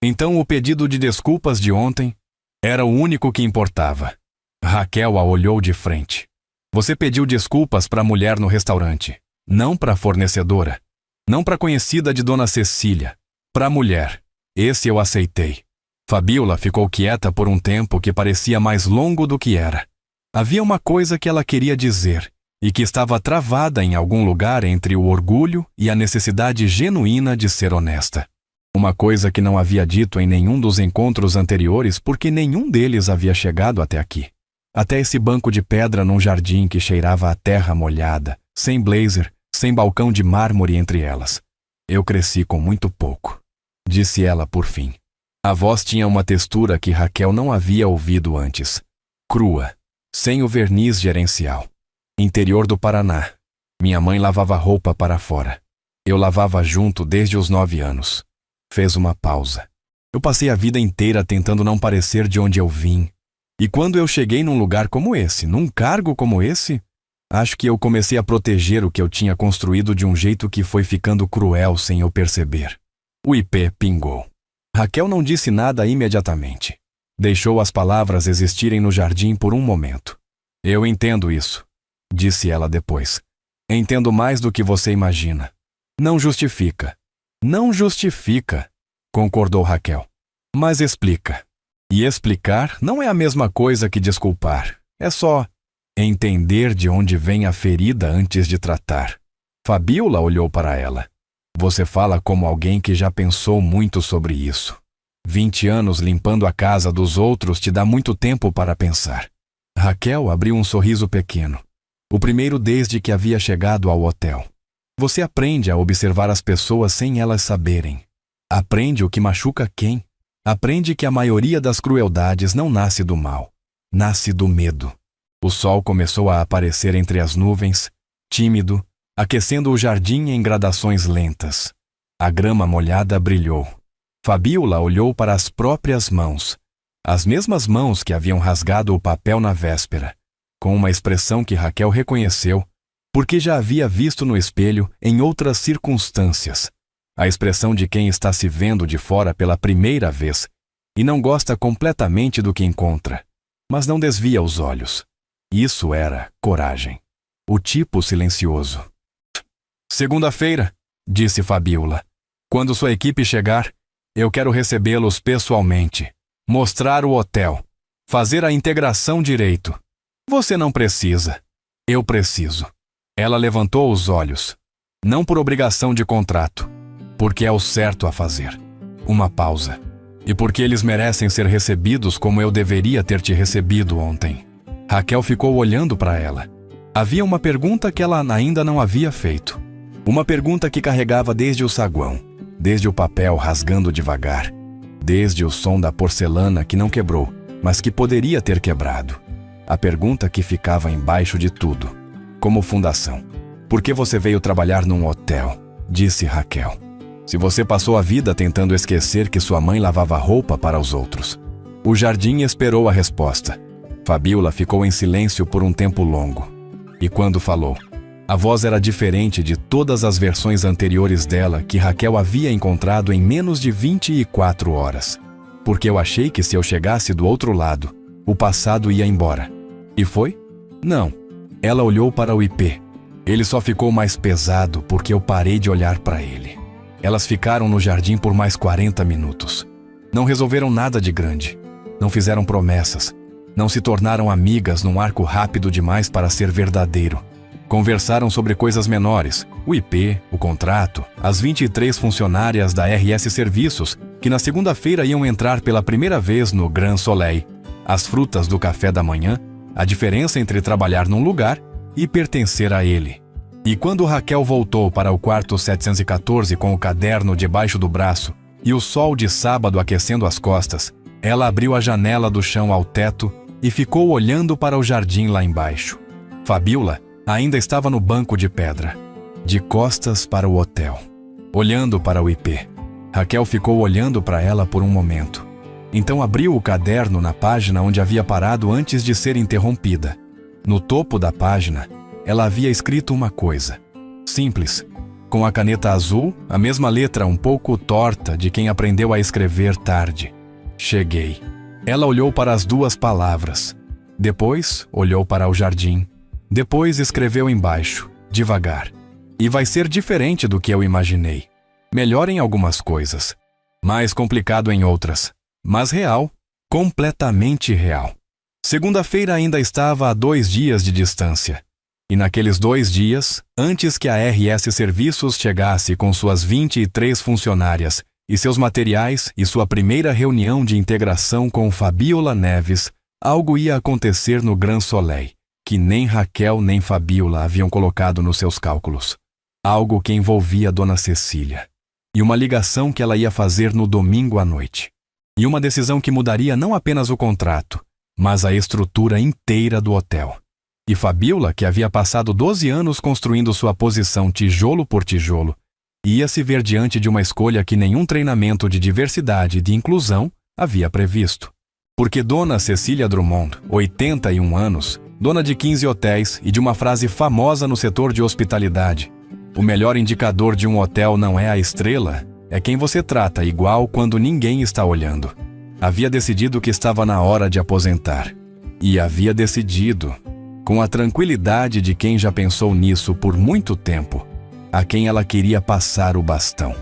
S1: Então o pedido de desculpas de ontem era o único que importava. Raquel a olhou de frente. Você pediu desculpas para a mulher no restaurante, não para a fornecedora, não para a conhecida de Dona Cecília, para a mulher. Esse eu aceitei. Fabíola ficou quieta por um tempo que parecia mais longo do que era. Havia uma coisa que ela queria dizer e que estava travada em algum lugar entre o orgulho e a necessidade genuína de ser honesta. Uma coisa que não havia dito em nenhum dos encontros anteriores porque nenhum deles havia chegado até aqui. Até esse banco de pedra num jardim que cheirava a terra molhada, sem blazer, sem balcão de mármore entre elas. Eu cresci com muito pouco, disse ela por fim. A voz tinha uma textura que Raquel não havia ouvido antes. Crua, sem o verniz gerencial. Interior do Paraná. Minha mãe lavava roupa para fora. Eu lavava junto desde os 9 anos. Fez uma pausa. Eu passei a vida inteira tentando não parecer de onde eu vim. E quando eu cheguei num lugar como esse, num cargo como esse, acho que eu comecei a proteger o que eu tinha construído de um jeito que foi ficando cruel sem eu perceber. O ipê pingou. Raquel não disse nada imediatamente. Deixou as palavras existirem no jardim por um momento. Eu entendo isso, disse ela depois. Entendo mais do que você imagina. Não justifica. Não justifica, concordou Raquel. Mas explica. E explicar não é a mesma coisa que desculpar. É só entender de onde vem a ferida antes de tratar. Fabíola olhou para ela. Você fala como alguém que já pensou muito sobre isso. 20 anos limpando a casa dos outros te dá muito tempo para pensar. Raquel abriu um sorriso pequeno. O primeiro desde que havia chegado ao hotel. Você aprende a observar as pessoas sem elas saberem. Aprende o que machuca quem. Aprende que a maioria das crueldades não nasce do mal. Nasce do medo. O sol começou a aparecer entre as nuvens, tímido, aquecendo o jardim em gradações lentas. A grama molhada brilhou. Fabíola olhou para as próprias mãos, as mesmas mãos que haviam rasgado o papel na véspera, com uma expressão que Raquel reconheceu, porque já havia visto no espelho em outras circunstâncias. A expressão de quem está se vendo de fora pela primeira vez e não gosta completamente do que encontra, mas não desvia os olhos. Isso era coragem. O tipo silencioso. Segunda-feira, disse Fabíola. Quando sua equipe chegar, eu quero recebê-los pessoalmente, mostrar o hotel, fazer a integração direito. Você não precisa. Eu preciso. Ela levantou os olhos. Não por obrigação de contrato. porque é o certo a fazer. Uma pausa. E porque eles merecem ser recebidos como eu deveria ter te recebido ontem. Raquel ficou olhando para ela. Havia uma pergunta que ela ainda não havia feito. Uma pergunta que carregava desde o saguão, desde o papel rasgando devagar, desde o som da porcelana que não quebrou, mas que poderia ter quebrado. A pergunta que ficava embaixo de tudo, como fundação. Por que você veio trabalhar num hotel? Disse Raquel. Se você passou a vida tentando esquecer que sua mãe lavava roupa para os outros. O jardim esperou a resposta. Fabiola ficou em silêncio por um tempo longo. E quando falou, a voz era diferente de todas as versões anteriores dela que Raquel havia encontrado em menos de 24 horas. Porque eu achei que se eu chegasse do outro lado, o passado ia embora. E foi? Não. Ela olhou para o IP. Ele só ficou mais pesado porque eu parei de olhar para ele. Elas ficaram no jardim por mais 40 minutos. Não resolveram nada de grande. Não fizeram promessas. Não se tornaram amigas num arco rápido demais para ser verdadeiro. Conversaram sobre coisas menores, o IP, o contrato, as 23 funcionárias da RS Serviços, que na segunda-feira iam entrar pela primeira vez no Grand Soleil, as frutas do café da manhã, a diferença entre trabalhar num lugar e pertencer a ele. E quando Raquel voltou para o quarto 714 com o caderno debaixo do braço e o sol de sábado aquecendo as costas, ela abriu a janela do chão ao teto e ficou olhando para o jardim lá embaixo. Fabiola ainda estava no banco de pedra, de costas para o hotel, olhando para o IP. Raquel ficou olhando para ela por um momento. Então abriu o caderno na página onde havia parado antes de ser interrompida. No topo da página, ela havia escrito uma coisa, simples, com a caneta azul, a mesma letra um pouco torta de quem aprendeu a escrever tarde. Cheguei. Ela olhou para as duas palavras. Depois, olhou para o jardim. Depois escreveu embaixo, devagar. E vai ser diferente do que eu imaginei. Melhor em algumas coisas, mais complicado em outras, mas real, completamente real. Segunda-feira ainda estava a 2 dias de distância. E naqueles 2 dias, antes que a RS Serviços chegasse com suas 23 funcionárias e seus materiais e sua primeira reunião de integração com Fabiola Neves, algo ia acontecer no Grand Soleil, que nem Raquel nem Fabiola haviam colocado nos seus cálculos. Algo que envolvia Dona Cecília. E uma ligação que ela ia fazer no domingo à noite. E uma decisão que mudaria não apenas o contrato, mas a estrutura inteira do hotel. E Fabiola, que havia passado 12 anos construindo sua posição tijolo por tijolo, ia se ver diante de uma escolha que nenhum treinamento de diversidade e de inclusão havia previsto. Porque Dona Cecília Drummond, 81 anos, dona de 15 hotéis e de uma frase famosa no setor de hospitalidade: o melhor indicador de um hotel não é a estrela, é quem você trata igual quando ninguém está olhando. Havia decidido que estava na hora de aposentar. E havia decidido, com a tranquilidade de quem já pensou nisso por muito tempo, a quem ela queria passar o bastão.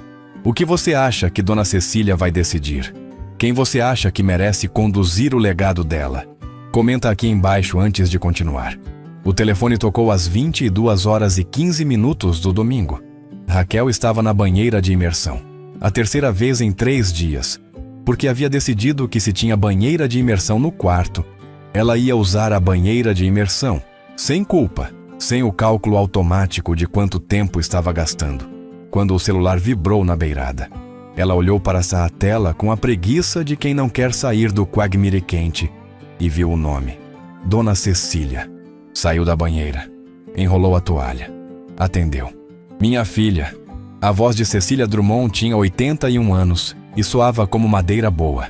S1: O que você acha que Dona Cecília vai decidir? Quem você acha que merece conduzir o legado dela? Comenta aqui embaixo antes de continuar. O telefone tocou às 22 horas e 15 minutos do domingo. Raquel estava na banheira de imersão, a terceira vez em 3 dias, porque havia decidido que se tinha banheira de imersão no quarto, ela ia usar a banheira de imersão, sem culpa, sem o cálculo automático de quanto tempo estava gastando, quando o celular vibrou na beirada. Ela olhou para a tela com a preguiça de quem não quer sair do quagmire quente e viu o nome: Dona Cecília. Saiu da banheira, enrolou a toalha, atendeu. Minha filha. A voz de Cecília Drummond tinha 81 anos e soava como madeira boa,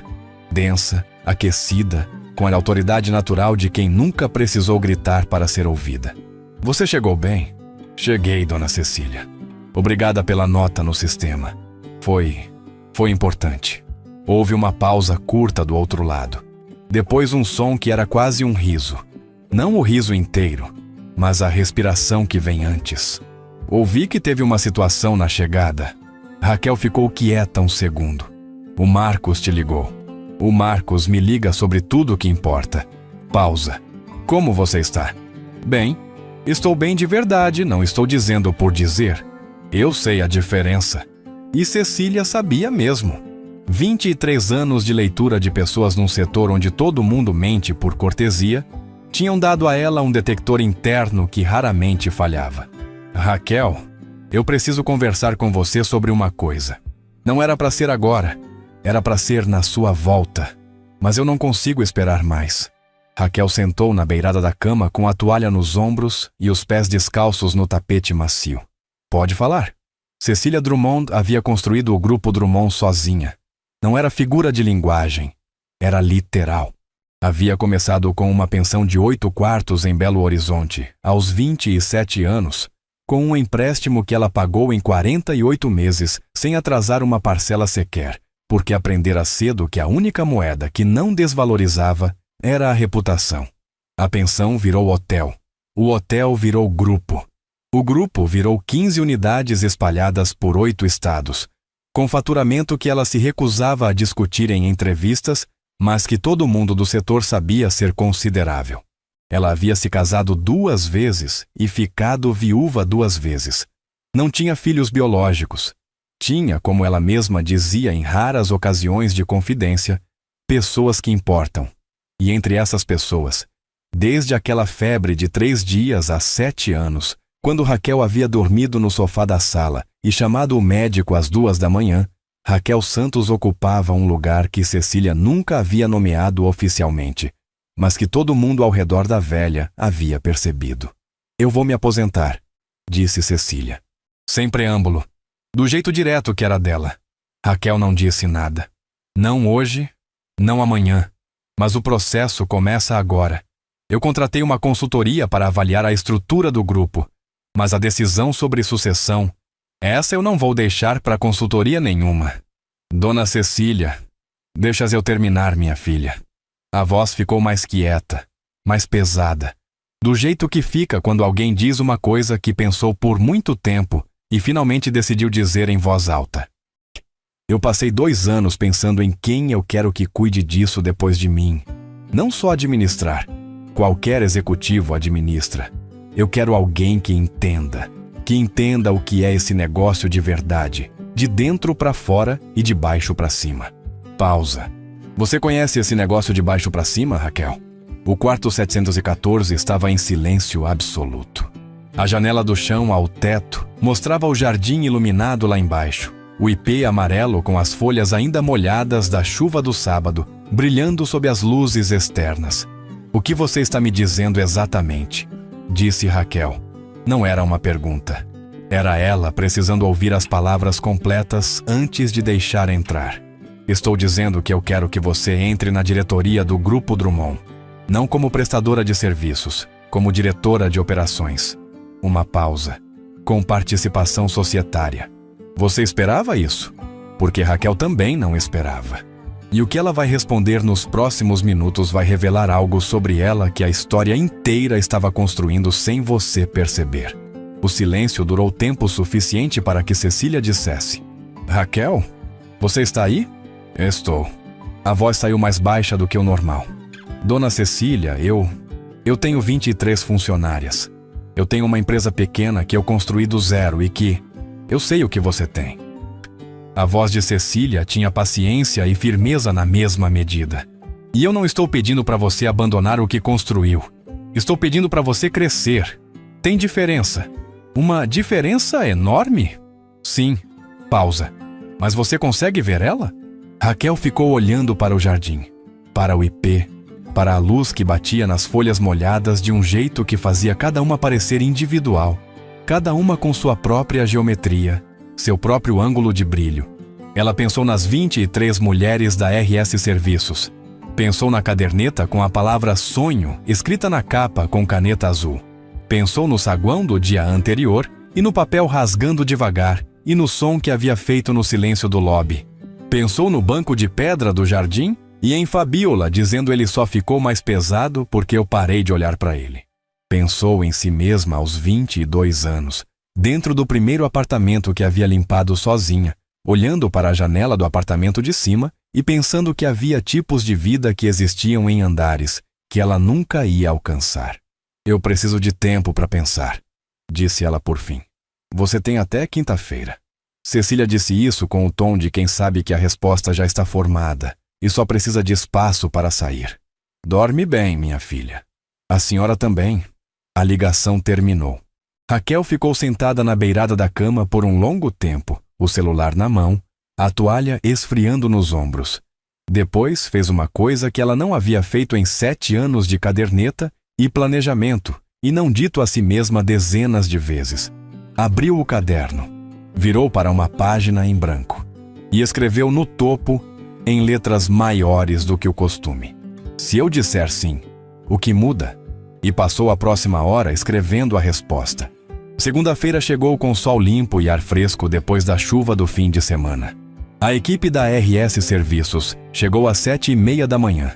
S1: densa, aquecida, com a autoridade natural de quem nunca precisou gritar para ser ouvida. Você chegou bem? Cheguei, Dona Cecília. Obrigada pela nota no sistema. Foi importante. Houve uma pausa curta do outro lado. Depois um som que era quase um riso. Não o riso inteiro, mas a respiração que vem antes. Ouvi que teve uma situação na chegada. Raquel ficou quieta um segundo. O Marcos te ligou. O Marcos me liga sobre tudo o que importa. Pausa. Como você está? Bem. Estou bem de verdade, não estou dizendo por dizer. Eu sei a diferença. E Cecília sabia mesmo. 23 anos de leitura de pessoas num setor onde todo mundo mente por cortesia tinham dado a ela um detector interno que raramente falhava. Raquel, eu preciso conversar com você sobre uma coisa. Não era para ser agora, era para ser na sua volta. Mas eu não consigo esperar mais. Raquel sentou na beirada da cama com a toalha nos ombros e os pés descalços no tapete macio. Pode falar. Cecília Drummond havia construído o grupo Drummond sozinha. Não era figura de linguagem, era literal. Havia começado com uma pensão de 8 quartos em Belo Horizonte, aos 27 anos, com um empréstimo que ela pagou em 48 meses, sem atrasar uma parcela sequer, porque aprendera cedo que a única moeda que não desvalorizava era a reputação. A pensão virou hotel. O hotel virou grupo. O grupo virou 15 unidades espalhadas por 8 estados, com faturamento que ela se recusava a discutir em entrevistas, mas que todo mundo do setor sabia ser considerável. Ela havia se casado 2 vezes e ficado viúva 2 vezes. Não tinha filhos biológicos. Tinha, como ela mesma dizia em raras ocasiões de confidência, pessoas que importam. E entre essas pessoas, desde aquela febre de 3 dias a 7 anos, quando Raquel havia dormido no sofá da sala e chamado o médico às 2 da manhã, Raquel Santos ocupava um lugar que Cecília nunca havia nomeado oficialmente, mas que todo mundo ao redor da velha havia percebido. Eu vou me aposentar, disse Cecília. Sem preâmbulo, do jeito direto que era dela. Raquel não disse nada. Não hoje, não amanhã, mas o processo começa agora. Eu contratei uma consultoria para avaliar a estrutura do grupo, mas a decisão sobre sucessão, essa eu não vou deixar para consultoria nenhuma. Dona Cecília, deixas eu terminar, minha filha. A voz ficou mais quieta, mais pesada, do jeito que fica quando alguém diz uma coisa que pensou por muito tempo e finalmente decidiu dizer em voz alta. Eu passei 2 anos pensando em quem eu quero que cuide disso depois de mim. Não só administrar. Qualquer executivo administra. Eu quero alguém que entenda o que é esse negócio de verdade, de dentro para fora e de baixo para cima. Pausa. Você conhece esse negócio de baixo para cima, Raquel? O quarto 714 estava em silêncio absoluto. A janela do chão ao teto mostrava o jardim iluminado lá embaixo, o ipê amarelo com as folhas ainda molhadas da chuva do sábado, brilhando sob as luzes externas. O que você está me dizendo exatamente? Disse Raquel. Não era uma pergunta. Era ela precisando ouvir as palavras completas antes de deixar entrar. Estou dizendo que eu quero que você entre na diretoria do Grupo Drummond. Não como prestadora de serviços, como diretora de operações. Uma pausa. Com participação societária. Você esperava isso? Porque Raquel também não esperava. E o que ela vai responder nos próximos minutos vai revelar algo sobre ela que a história inteira estava construindo sem você perceber. O silêncio durou tempo suficiente para que Cecília dissesse: Raquel, você está aí? Estou. A voz saiu mais baixa do que o normal. Dona Cecília, eu tenho 23 funcionárias. Eu tenho uma empresa pequena que eu construí do zero e que eu sei o que você tem. A voz de Cecília tinha paciência e firmeza na mesma medida. E eu não estou pedindo para você abandonar o que construiu. Estou pedindo para você crescer. Tem diferença. Uma diferença enorme? Sim. Pausa. Mas você consegue ver ela? Raquel ficou olhando para o jardim, para o ipê, para a luz que batia nas folhas molhadas de um jeito que fazia cada uma parecer individual, cada uma com sua própria geometria, seu próprio ângulo de brilho. Ela pensou nas 23 mulheres da RS Serviços. Pensou na caderneta com a palavra sonho escrita na capa com caneta azul. Pensou no saguão do dia anterior e no papel rasgando devagar e no som que havia feito no silêncio do lobby. Pensou no banco de pedra do jardim e em Fabiola dizendo ele só ficou mais pesado porque eu parei de olhar para ele. Pensou em si mesma aos 22 anos, dentro do primeiro apartamento que havia limpado sozinha, olhando para a janela do apartamento de cima e pensando que havia tipos de vida que existiam em andares, que ela nunca ia alcançar. Eu preciso de tempo para pensar, disse ela por fim. Você tem até quinta-feira. Cecília disse isso com o tom de quem sabe que a resposta já está formada e só precisa de espaço para sair. Dorme bem, minha filha. A senhora também. A ligação terminou. Raquel ficou sentada na beirada da cama por um longo tempo, o celular na mão, a toalha esfriando nos ombros. Depois fez uma coisa que ela não havia feito em 7 anos de caderneta e planejamento, e não dito a si mesma dezenas de vezes. Abriu o caderno, virou para uma página em branco e escreveu no topo, em letras maiores do que o costume: "Se eu disser sim, o que muda?" E passou a próxima hora escrevendo a resposta. Segunda-feira chegou com sol limpo e ar fresco depois da chuva do fim de semana. A equipe da RS Serviços chegou às 7h30 da manhã.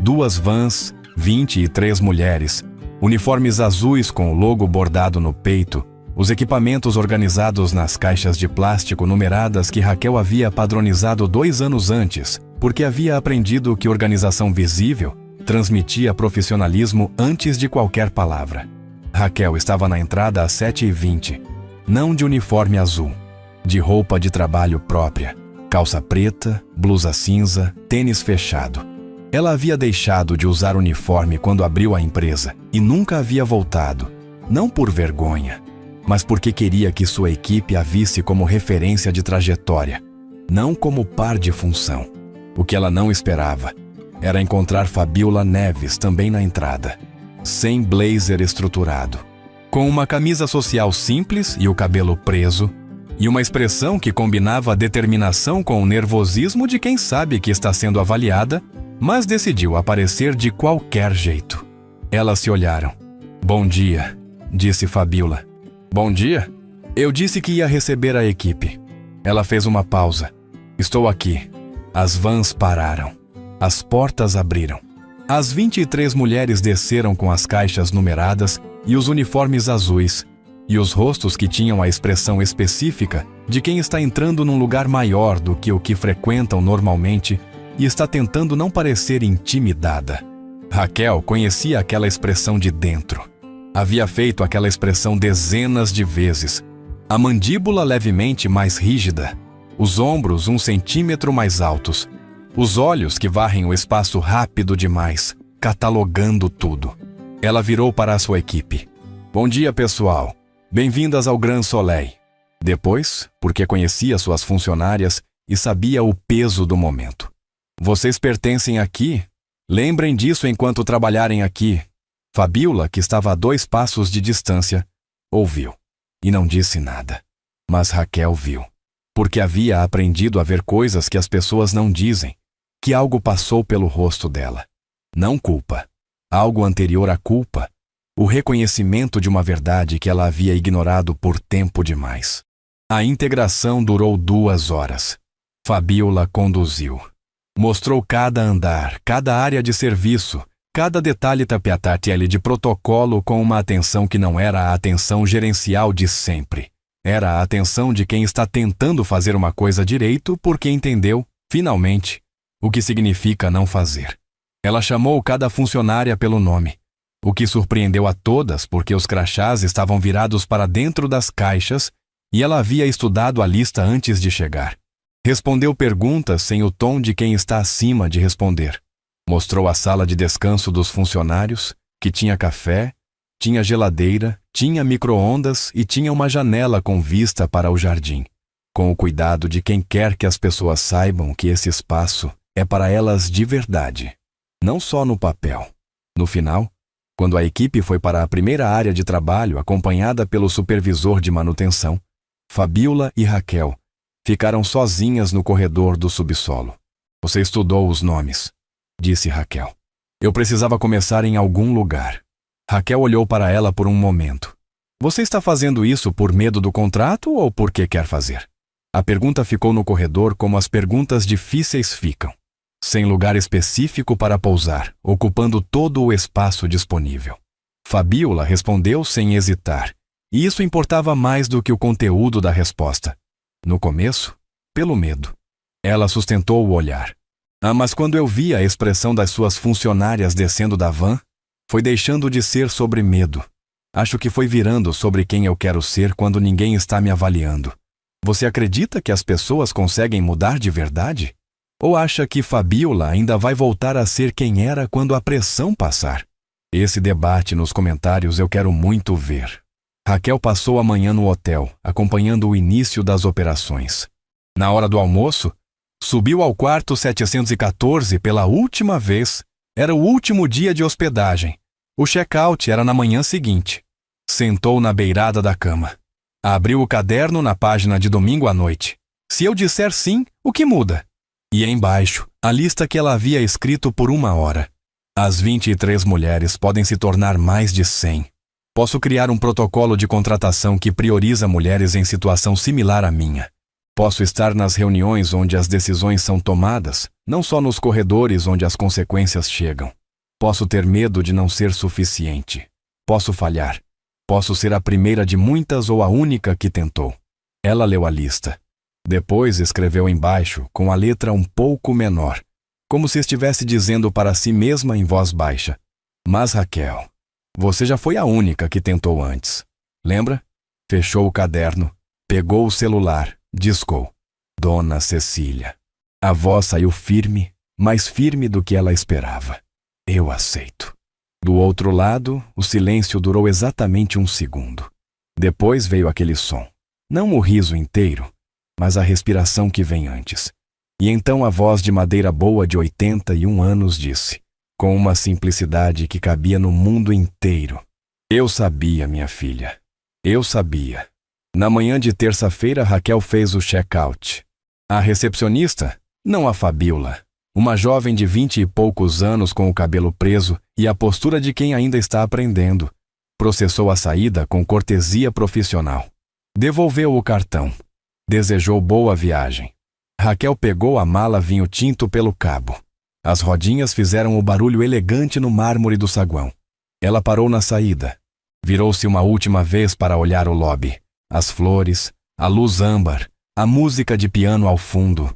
S1: 2 vans, 23 mulheres, uniformes azuis com o logo bordado no peito, os equipamentos organizados nas caixas de plástico numeradas que Raquel havia padronizado 2 anos antes, porque havia aprendido que organização visível transmitia profissionalismo antes de qualquer palavra. Raquel estava na entrada às 7h20, não de uniforme azul, de roupa de trabalho própria, calça preta, blusa cinza, tênis fechado. Ela havia deixado de usar uniforme quando abriu a empresa e nunca havia voltado, não por vergonha, mas porque queria que sua equipe a visse como referência de trajetória, não como par de função. O que ela não esperava era encontrar Fabiola Neves também na entrada, sem blazer estruturado, com uma camisa social simples e o cabelo preso, e uma expressão que combinava a determinação com o nervosismo de quem sabe que está sendo avaliada, mas decidiu aparecer de qualquer jeito. Elas se olharam. "Bom dia", disse Fabiola. "Bom dia? Eu disse que ia receber a equipe." Ela fez uma pausa. "Estou aqui." As vans pararam. As portas abriram. As 23 mulheres desceram com as caixas numeradas e os uniformes azuis, e os rostos que tinham a expressão específica de quem está entrando num lugar maior do que o que frequentam normalmente e está tentando não parecer intimidada. Raquel conhecia aquela expressão de dentro. Havia feito aquela expressão dezenas de vezes. A mandíbula levemente mais rígida, os ombros 1 centímetro mais altos, os olhos que varrem o espaço rápido demais, catalogando tudo. Ela virou para a sua equipe. "Bom dia, pessoal. Bem-vindas ao Grand Soleil." Depois, porque conhecia suas funcionárias e sabia o peso do momento. "Vocês pertencem aqui? Lembrem disso enquanto trabalharem aqui." Fabiola, que estava a 2 passos de distância, ouviu e não disse nada. Mas Raquel viu, porque havia aprendido a ver coisas que as pessoas não dizem, que algo passou pelo rosto dela. Não culpa, algo anterior à culpa, o reconhecimento de uma verdade que ela havia ignorado por tempo demais. A integração durou 2 horas. Fabiola conduziu. Mostrou cada andar, cada área de serviço, cada detalhe tapeatatiele de protocolo com uma atenção que não era a atenção gerencial de sempre. Era a atenção de quem está tentando fazer uma coisa direito porque entendeu, finalmente, o que significa não fazer. Ela chamou cada funcionária pelo nome, o que surpreendeu a todas porque os crachás estavam virados para dentro das caixas e ela havia estudado a lista antes de chegar. Respondeu perguntas sem o tom de quem está acima de responder. Mostrou a sala de descanso dos funcionários, que tinha café, tinha geladeira, tinha micro-ondas e tinha uma janela com vista para o jardim, com o cuidado de quem quer que as pessoas saibam que esse espaço é para elas de verdade, não só no papel. No final, quando a equipe foi para a primeira área de trabalho acompanhada pelo supervisor de manutenção, Fabiola e Raquel ficaram sozinhas no corredor do subsolo. "Você estudou os nomes", disse Raquel. "Eu precisava começar em algum lugar." Raquel olhou para ela por um momento. "Você está fazendo isso por medo do contrato ou porque quer fazer?" A pergunta ficou no corredor como as perguntas difíceis ficam, sem lugar específico para pousar, ocupando todo o espaço disponível. Fabiola respondeu sem hesitar, e isso importava mais do que o conteúdo da resposta. No começo, pelo medo. Ela sustentou o olhar. Mas quando eu vi a expressão das suas funcionárias descendo da van, foi deixando de ser sobre medo. Acho que foi virando sobre quem eu quero ser quando ninguém está me avaliando. Você acredita que as pessoas conseguem mudar de verdade? Ou acha que Fabiola ainda vai voltar a ser quem era quando a pressão passar? Esse debate nos comentários eu quero muito ver. Raquel passou a manhã no hotel, acompanhando o início das operações. Na hora do almoço, subiu ao quarto 714 pela última vez. Era o último dia de hospedagem. O check-out era na manhã seguinte. Sentou na beirada da cama. Abriu o caderno na página de domingo à noite. Se eu disser sim, o que muda? E embaixo, a lista que ela havia escrito por 1 hora. As 23 mulheres podem se tornar mais de 100. Posso criar um protocolo de contratação que prioriza mulheres em situação similar à minha. Posso estar nas reuniões onde as decisões são tomadas, não só nos corredores onde as consequências chegam. Posso ter medo de não ser suficiente. Posso falhar. Posso ser a primeira de muitas ou a única que tentou. Ela leu a lista. Depois escreveu embaixo, com a letra um pouco menor, como se estivesse dizendo para si mesma em voz baixa: Mas Raquel, você já foi a única que tentou antes. Lembra? Fechou o caderno, pegou o celular, discou. Dona Cecília. A voz saiu firme, mais firme do que ela esperava. Eu aceito. Do outro lado, o silêncio durou exatamente 1 segundo. Depois veio aquele som. Não o riso inteiro, mas a respiração que vem antes. E então a voz de madeira boa de 81 anos disse, com uma simplicidade que cabia no mundo inteiro: Eu sabia, minha filha. Eu sabia. Na manhã de terça-feira, Raquel fez o check-out. A recepcionista, não a Fabiola, uma jovem de 20 e poucos anos com o cabelo preso e a postura de quem ainda está aprendendo, processou a saída com cortesia profissional. Devolveu o cartão. Desejou boa viagem. Raquel pegou a mala vinho tinto pelo cabo. As rodinhas fizeram o barulho elegante no mármore do saguão. Ela parou na saída. Virou-se uma última vez para olhar o lobby. As flores, a luz âmbar, a música de piano ao fundo,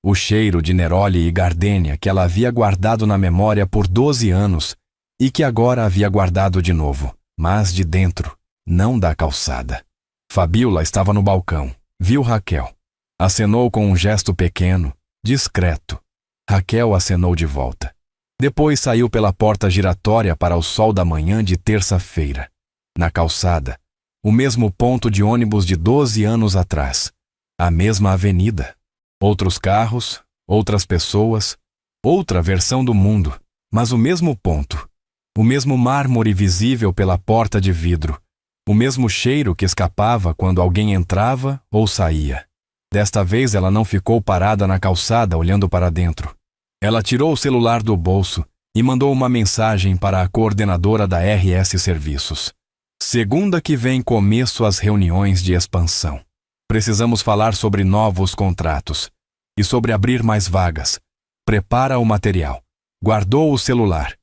S1: o cheiro de neroli e gardênia que ela havia guardado na memória por 12 anos e que agora havia guardado de novo, mas de dentro, não da calçada. Fabiola estava no balcão. Viu Raquel. Acenou com um gesto pequeno, discreto. Raquel acenou de volta. Depois saiu pela porta giratória para o sol da manhã de terça-feira. Na calçada, o mesmo ponto de ônibus de 12 anos atrás. A mesma avenida. Outros carros, outras pessoas, outra versão do mundo, mas o mesmo ponto. O mesmo mármore visível pela porta de vidro. O mesmo cheiro que escapava quando alguém entrava ou saía. Desta vez ela não ficou parada na calçada olhando para dentro. Ela tirou o celular do bolso e mandou uma mensagem para a coordenadora da RS Serviços. Segunda que vem começo as reuniões de expansão. Precisamos falar sobre novos contratos e sobre abrir mais vagas. Prepara o material. Guardou o celular.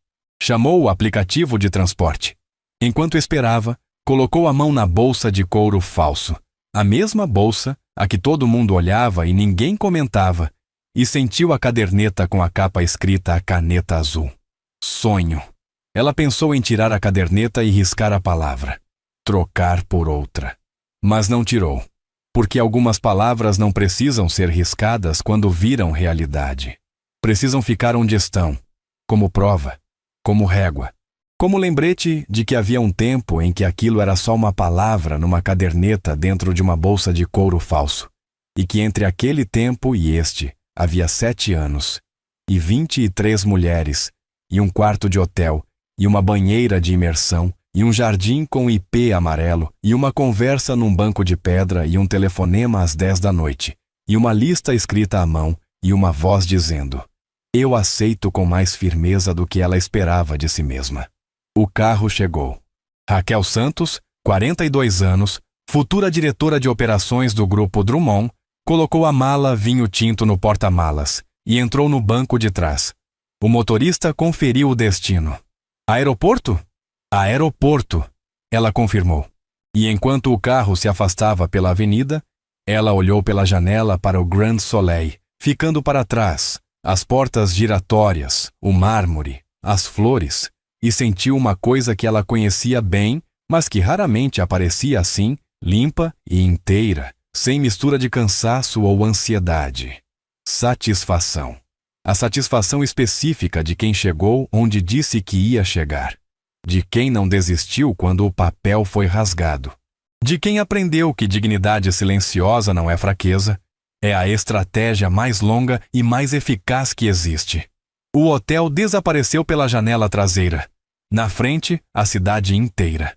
S1: Chamou o aplicativo de transporte. Enquanto esperava, colocou a mão na bolsa de couro falso, a mesma bolsa a que todo mundo olhava e ninguém comentava, e sentiu a caderneta com a capa escrita a caneta azul. Sonho. Ela pensou em tirar a caderneta e riscar a palavra. Trocar por outra. Mas não tirou, porque algumas palavras não precisam ser riscadas quando viram realidade. Precisam ficar onde estão, como prova, como régua. Como lembrete de que havia um tempo em que aquilo era só uma palavra numa caderneta dentro de uma bolsa de couro falso, e que entre aquele tempo e este havia 7 anos, e 23 mulheres, e um quarto de hotel, e uma banheira de imersão, e um jardim com ipê amarelo, e uma conversa num banco de pedra e um telefonema às 10 da noite, e uma lista escrita à mão, e uma voz dizendo: Eu aceito com mais firmeza do que ela esperava de si mesma. O carro chegou. Raquel Santos, 42 anos, futura diretora de operações do Grupo Drummond, colocou a mala vinho tinto no porta-malas e entrou no banco de trás. O motorista conferiu o destino. Aeroporto? Aeroporto, ela confirmou. E enquanto o carro se afastava pela avenida, ela olhou pela janela para o Grand Soleil, ficando para trás, as portas giratórias, o mármore, as flores, e sentiu uma coisa que ela conhecia bem, mas que raramente aparecia assim, limpa e inteira, sem mistura de cansaço ou ansiedade. Satisfação. A satisfação específica de quem chegou onde disse que ia chegar. De quem não desistiu quando o papel foi rasgado. De quem aprendeu que dignidade silenciosa não é fraqueza, é a estratégia mais longa e mais eficaz que existe. O hotel desapareceu pela janela traseira. Na frente, a cidade inteira.